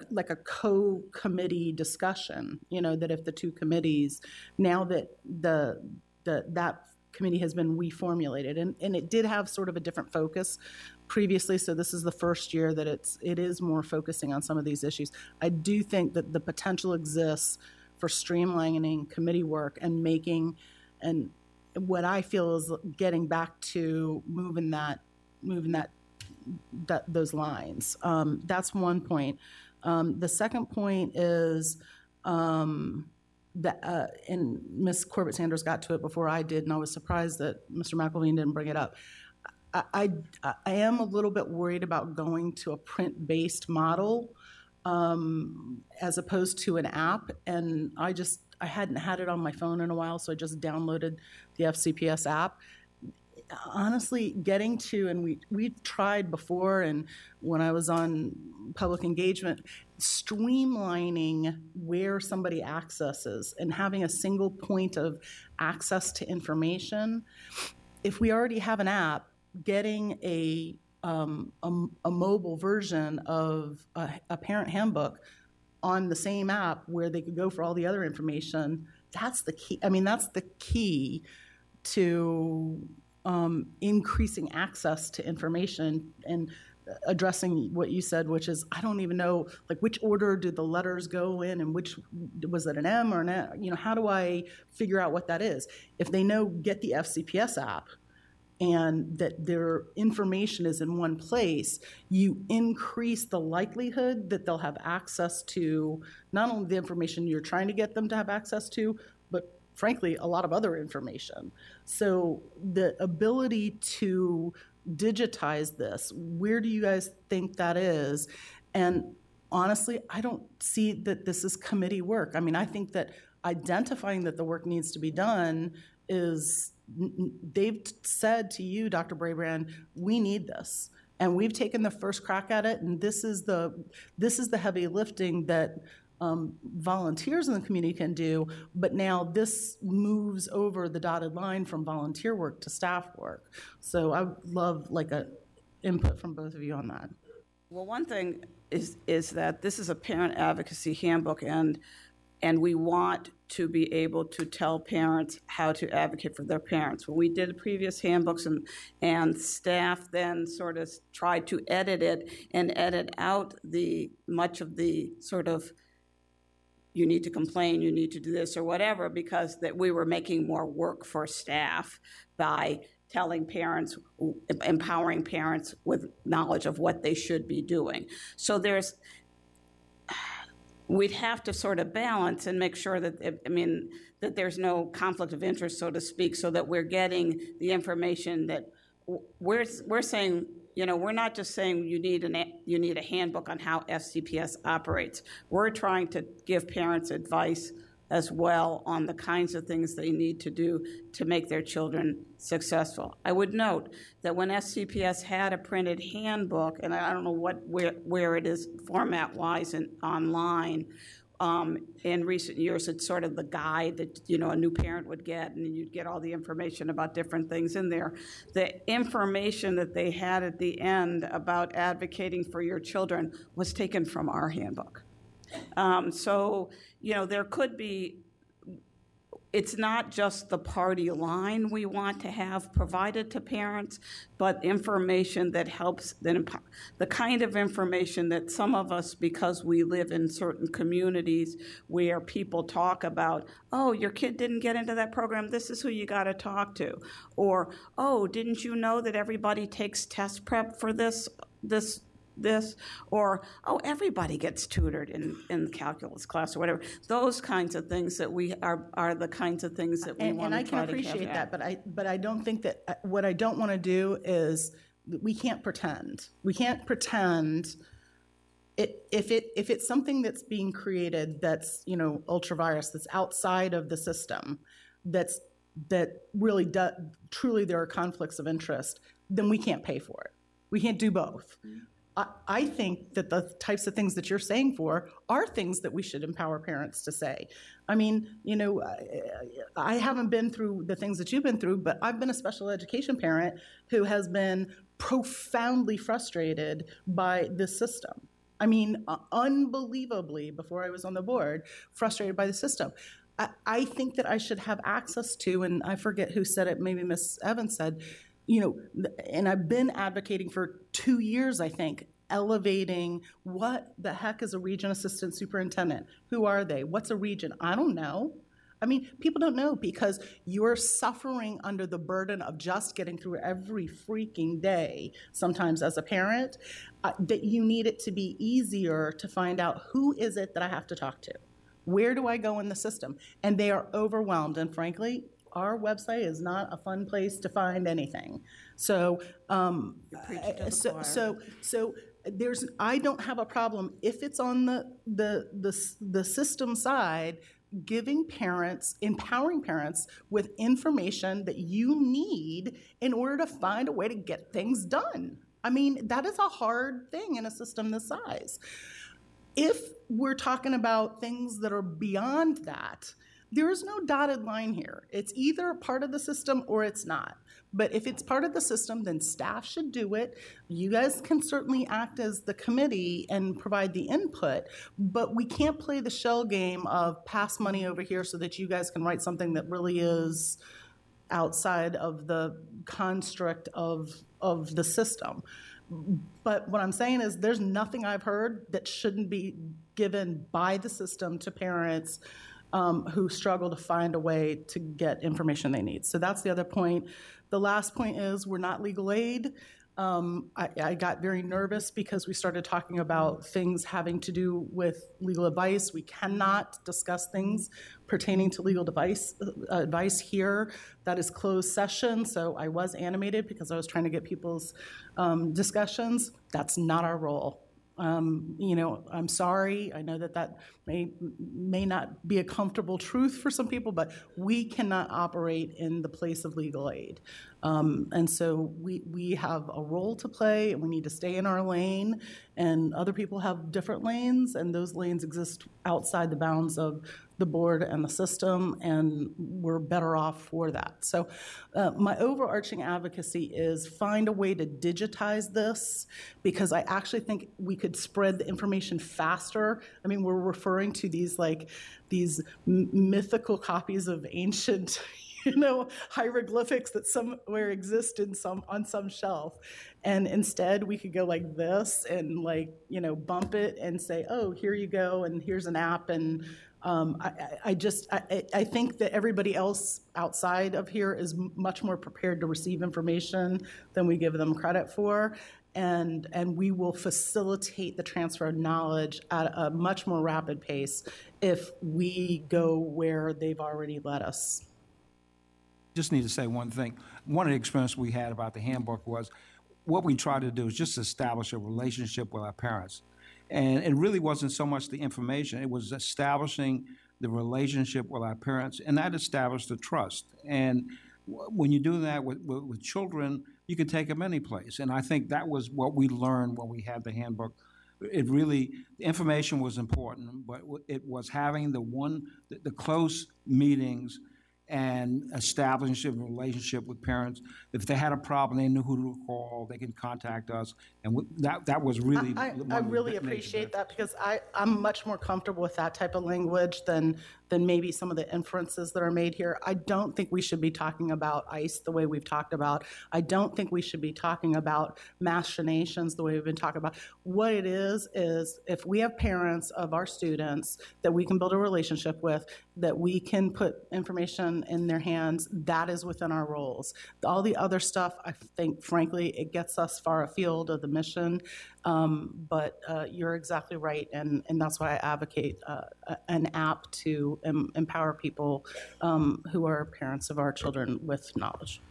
co-committee discussion, that if the two committees, now that that committee has been reformulated, and it did have sort of a different focus previously, so this is the first year that it is more focusing on some of these issues. I do think that the potential exists for streamlining committee work and making, and what I feel is getting back to moving those lines. That's one point. The second point is that, and Ms. Corbett Sanders got to it before I did, and I was surprised that Mr. McElveen didn't bring it up. I am a little bit worried about going to a print-based model as opposed to an app, and I hadn't had it on my phone in a while, so I just downloaded the FCPS app. Honestly, getting to, and we tried before, and when I was on public engagement, streamlining where somebody accesses and having a single point of access to information. If we already have an app, getting a mobile version of a parent handbook on the same app where they could go for all the other information. That's the key. I mean, that's the key to increasing access to information and addressing what you said, which is, I don't even know, like, which order did the letters go in, and which, was it an M or an N? You know, how do I figure out what that is? If they know, get the FCPS app, and that their information is in one place, you increase the likelihood that they'll have access to not only the information you're trying to get them to have access to, but frankly, a lot of other information. So the ability to digitize this, where do you guys think that is? And honestly, I don't see that this is committee work. I mean, I think that identifying that the work needs to be done is, they've said to you, Dr. Brabrand, we need this. And we've taken the first crack at it, and this is the heavy lifting that volunteers in the community can do, but now this moves over the dotted line from volunteer work to staff work. So I would love like a input from both of you on that. Well, one thing is that this is a parent advocacy handbook, and we want to be able to tell parents how to advocate for their parents. When we did the previous handbooks and staff then sort of tried to edit it and edit out much of the sort of, you need to complain, you need to do this or whatever, because that we were making more work for staff by telling parents, empowering parents with knowledge of what they should be doing. So we'd have to sort of balance and make sure that, that there's no conflict of interest, so to speak, so that we're getting the information that we're saying. You know, we're not just saying you need a handbook on how FCPS operates. We're trying to give parents advice as well on the kinds of things they need to do to make their children successful. I would note that when FCPS had a printed handbook, and I don't know where it is format-wise and online, in recent years, it's sort of the guide that, a new parent would get, and you'd get all the information about different things in there. The information that they had at the end about advocating for your children was taken from our handbook. So, there could be, it's not just the party line we want to have provided to parents, but information that helps, the kind of information that some of us, because we live in certain communities where people talk about, oh, your kid didn't get into that program, this is who you got to talk to. Or, oh, didn't you know that everybody takes test prep for this, or, oh, everybody gets tutored in the calculus class or whatever. Those kinds of things that we are the kinds of things that we want to try to have. And I can appreciate that, but I don't think that, what I don't want to do is, we can't pretend. We can't pretend if it's something that's being created that's, ultra virus, that's outside of the system, that really truly there are conflicts of interest, then we can't pay for it. We can't do both. I think that the types of things that you're saying are things that we should empower parents to say. I mean, I haven't been through the things that you've been through, but I've been a special education parent who has been profoundly frustrated by this system. I mean, unbelievably, before I was on the board, frustrated by the system. I think that I should have access to, and I forget who said it, maybe Ms. Evans said, and I've been advocating for 2 years, I think, elevating what the heck is a region assistant superintendent? Who are they? What's a region? I don't know. I mean, people don't know because you're suffering under the burden of just getting through every freaking day, sometimes as a parent, that you need it to be easier to find out who is it that I have to talk to? Where do I go in the system? And they are overwhelmed, and frankly, our website is not a fun place to find anything. So, I don't have a problem if it's on the system side, giving parents, empowering parents with information that you need in order to find a way to get things done. I mean, that is a hard thing in a system this size. If we're talking about things that are beyond that, There is no dotted line here. It's either part of the system or it's not. But if it's part of the system, then staff should do it. You guys can certainly act as the committee and provide the input, but we can't play the shell game of pass money over here so that you guys can write something that really is outside of the construct of the system. But what I'm saying is there's nothing I've heard that shouldn't be given by the system to parents who struggle to find a way to get information they need. So that's the other point. The last point is we're not legal aid. I got very nervous because we started talking about things having to do with legal advice. We cannot discuss things pertaining to legal advice here. That is closed session, so I was animated because I was trying to get people's discussions. That's not our role. I'm sorry. I know that may not be a comfortable truth for some people, but we cannot operate in the place of legal aid. And so we have a role to play, and we need to stay in our lane, and other people have different lanes, and those lanes exist outside the bounds of the board and the system, and we're better off for that. So my overarching advocacy is find a way to digitize this, because I actually think we could spread the information faster. I mean, we're referring to these mythical copies of ancient hieroglyphics that somewhere exist on some shelf. And instead we could go like this and bump it and say, oh, here you go, and here's an app. And I think that everybody else outside of here is much more prepared to receive information than we give them credit for. And we will facilitate the transfer of knowledge at a much more rapid pace if we go where they've already led us. Just need to say one thing. One of the experiences we had about the handbook was what we tried to do is just establish a relationship with our parents. And it really wasn't so much the information, it was establishing the relationship with our parents, and that established the trust. And when you do that with children, you can take them any place. And I think that was what we learned when we had the handbook. The information was important, but it was having the close meetings and establishing a relationship with parents. If they had a problem, they knew who to call, they can contact us. And that was really... I really appreciate that, because I'm much more comfortable with that type of language than maybe some of the inferences that are made here. I don't think we should be talking about ICE the way we've talked about. I don't think we should be talking about machinations the way we've been talking about. What it is if we have parents of our students that we can build a relationship with, that we can put information in their hands, that is within our roles. All the other stuff, I think, frankly, it gets us far afield of the mission. But you're exactly right, and that's why I advocate an app to empower people who are parents of our children with knowledge.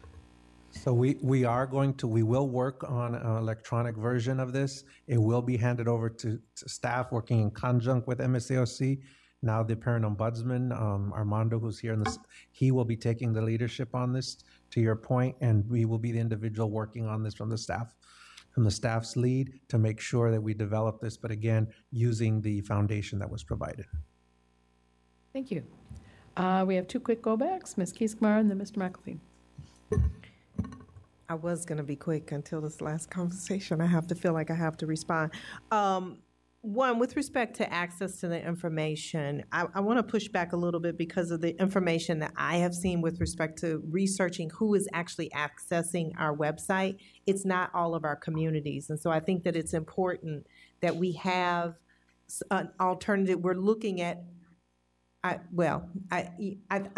So we will work on an electronic version of this. It will be handed over to staff working in conjunct with MSAOC. Now the parent ombudsman, Armando, who's here, he will be taking the leadership on this, to your point, and we will be the individual working on this from the staff's lead to make sure that we develop this, but again, using the foundation that was provided. Thank you. We have two quick go-backs, Ms. Kieskamar and then Mr. McElveen. I was going to be quick until this last conversation. I have to feel like I have to respond. One, with respect to access to the information, I want to push back a little bit because of the information that I have seen with respect to researching who is actually accessing our website. It's not all of our communities. And so I think that it's important that we have an alternative. We're looking at I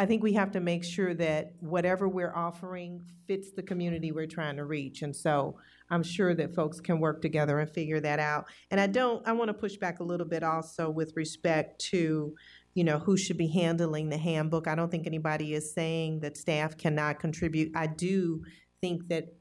think we have to make sure that whatever we're offering fits the community we're trying to reach. And so I'm sure that folks can work together and figure that out. And I want to push back a little bit also with respect to, who should be handling the handbook. I don't think anybody is saying that staff cannot contribute. I do think that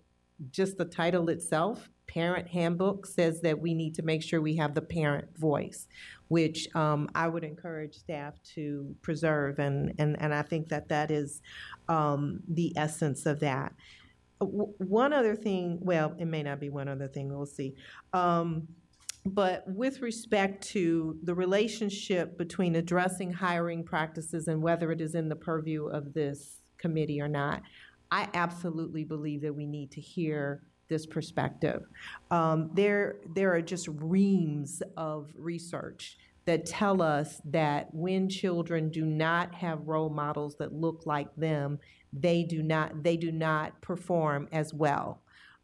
just the title itself, Parent Handbook, says that we need to make sure we have the parent voice, which I would encourage staff to preserve. And I think that is the essence of that. One other thing, well, it may not be one other thing, we'll see. But with respect to the relationship between addressing hiring practices and whether it is in the purview of this committee or not, I absolutely believe that we need to hear this perspective. There are just reams of research that tell us that when children do not have role models that look like them, they do not perform as well.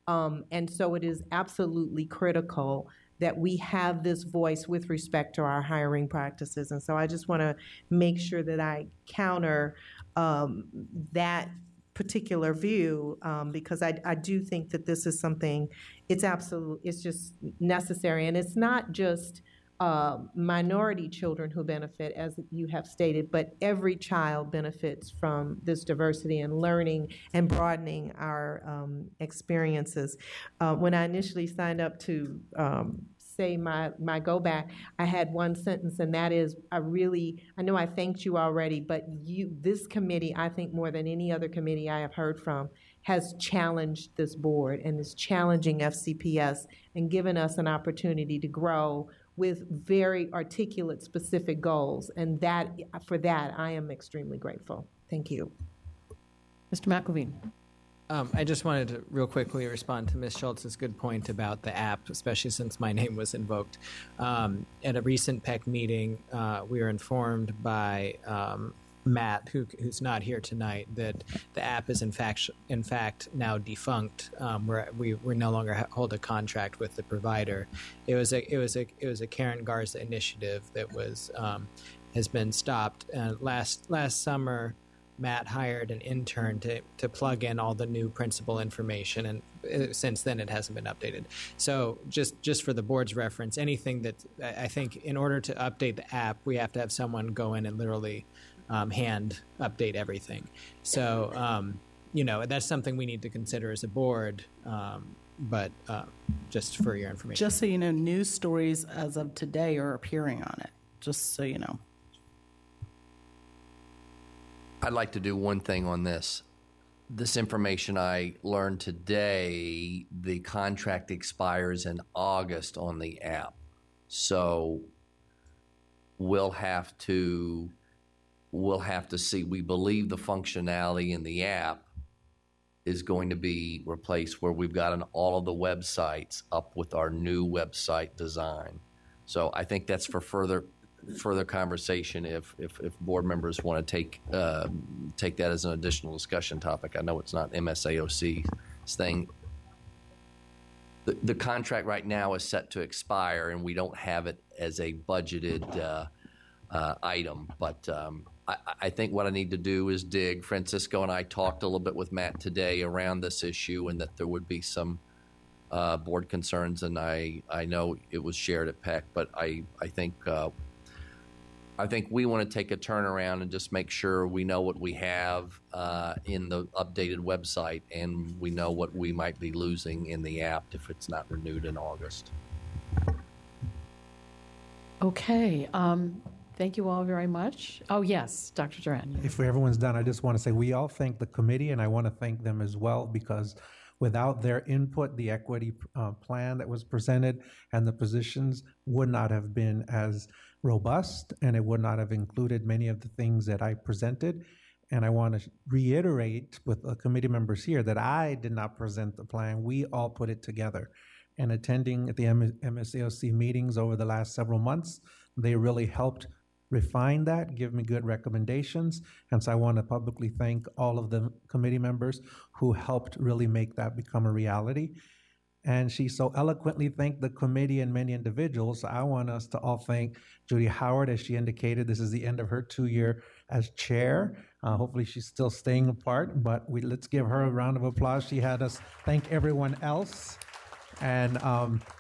And so it is absolutely critical that we have this voice with respect to our hiring practices. And so I just want to make sure that I counter that particular view, because I do think that this is something, it's just necessary. And it's not just minority children who benefit, as you have stated, but every child benefits from this diversity and learning and broadening our experiences. When I initially signed up to say my go back, I had one sentence, and that is, I know I thanked you already, but this committee, I think more than any other committee I have heard from, has challenged this board and is challenging FCPS and given us an opportunity to grow with very articulate, specific goals. And for that, I am extremely grateful. Thank you. Mr. McElveen. I just wanted to real quickly respond to Ms. Schultz's good point about the app, especially since my name was invoked. At a recent PEC meeting, we were informed by Matt, who's not here tonight, that the app is in fact now defunct. We no longer hold a contract with the provider. It was a Karen Garza initiative that has been stopped. Last summer, Matt hired an intern to plug in all the new principal information, and since then it hasn't been updated. So just for the board's reference, anything that I think in order to update the app, we have to have someone go in and literally hand update everything. So that's something we need to consider as a board. But just for your information, just so you know, news stories as of today are appearing on it. Just so you know. I'd like to do one thing on this. This information I learned today, the contract expires in August on the app. So we'll have to see. We believe the functionality in the app is going to be replaced where we've got all of the websites up with our new website design. So I think that's for further conversation if board members want to take that as an additional discussion topic. I know it's not MSAOC's thing. The contract right now is set to expire, and we don't have it as a budgeted item. But I think what I need to do is dig. Francisco and I talked a little bit with Matt today around this issue, and that there would be some board concerns, and I know it was shared at PEC, but I think we want to take a turnaround and just make sure we know what we have in the updated website, and we know what we might be losing in the app if it's not renewed in August. Okay. Thank you all very much. Oh, yes, Dr. Duran. If everyone's done, I just want to say we all thank the committee, and I want to thank them as well, because without their input, the equity plan that was presented and the positions would not have been as robust, and it would not have included many of the things that I presented. And I want to reiterate with the committee members here that I did not present the plan. We all put it together. And attending at the MSAOC meetings over the last several months, they really helped refine that, give me good recommendations. And so I want to publicly thank all of the committee members who helped really make that become a reality. And she so eloquently thanked the committee and many individuals. I want us to all thank Judy Howard. As she indicated, this is the end of her 2-year as chair. Hopefully she's still staying apart, but let's give her a round of applause. She had us thank everyone else. And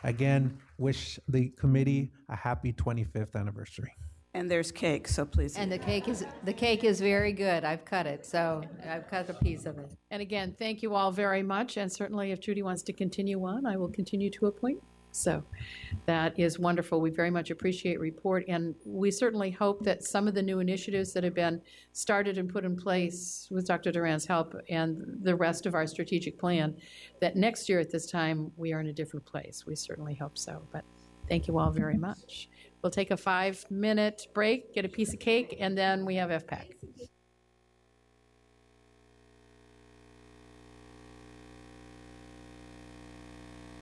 again, wish the committee a happy 25th anniversary. And there's cake, so please. And the cake is very good. I've cut it, so I've cut a piece of it. And again, thank you all very much. And certainly if Judy wants to continue on, I will continue to appoint. So that is wonderful. We very much appreciate report. And we certainly hope that some of the new initiatives that have been started and put in place with Dr. Duran's help and the rest of our strategic plan, that next year at this time, we are in a different place. We certainly hope so. But Thank you all very much. We'll take a 5-minute break, get a piece of cake, and then we have FPAC.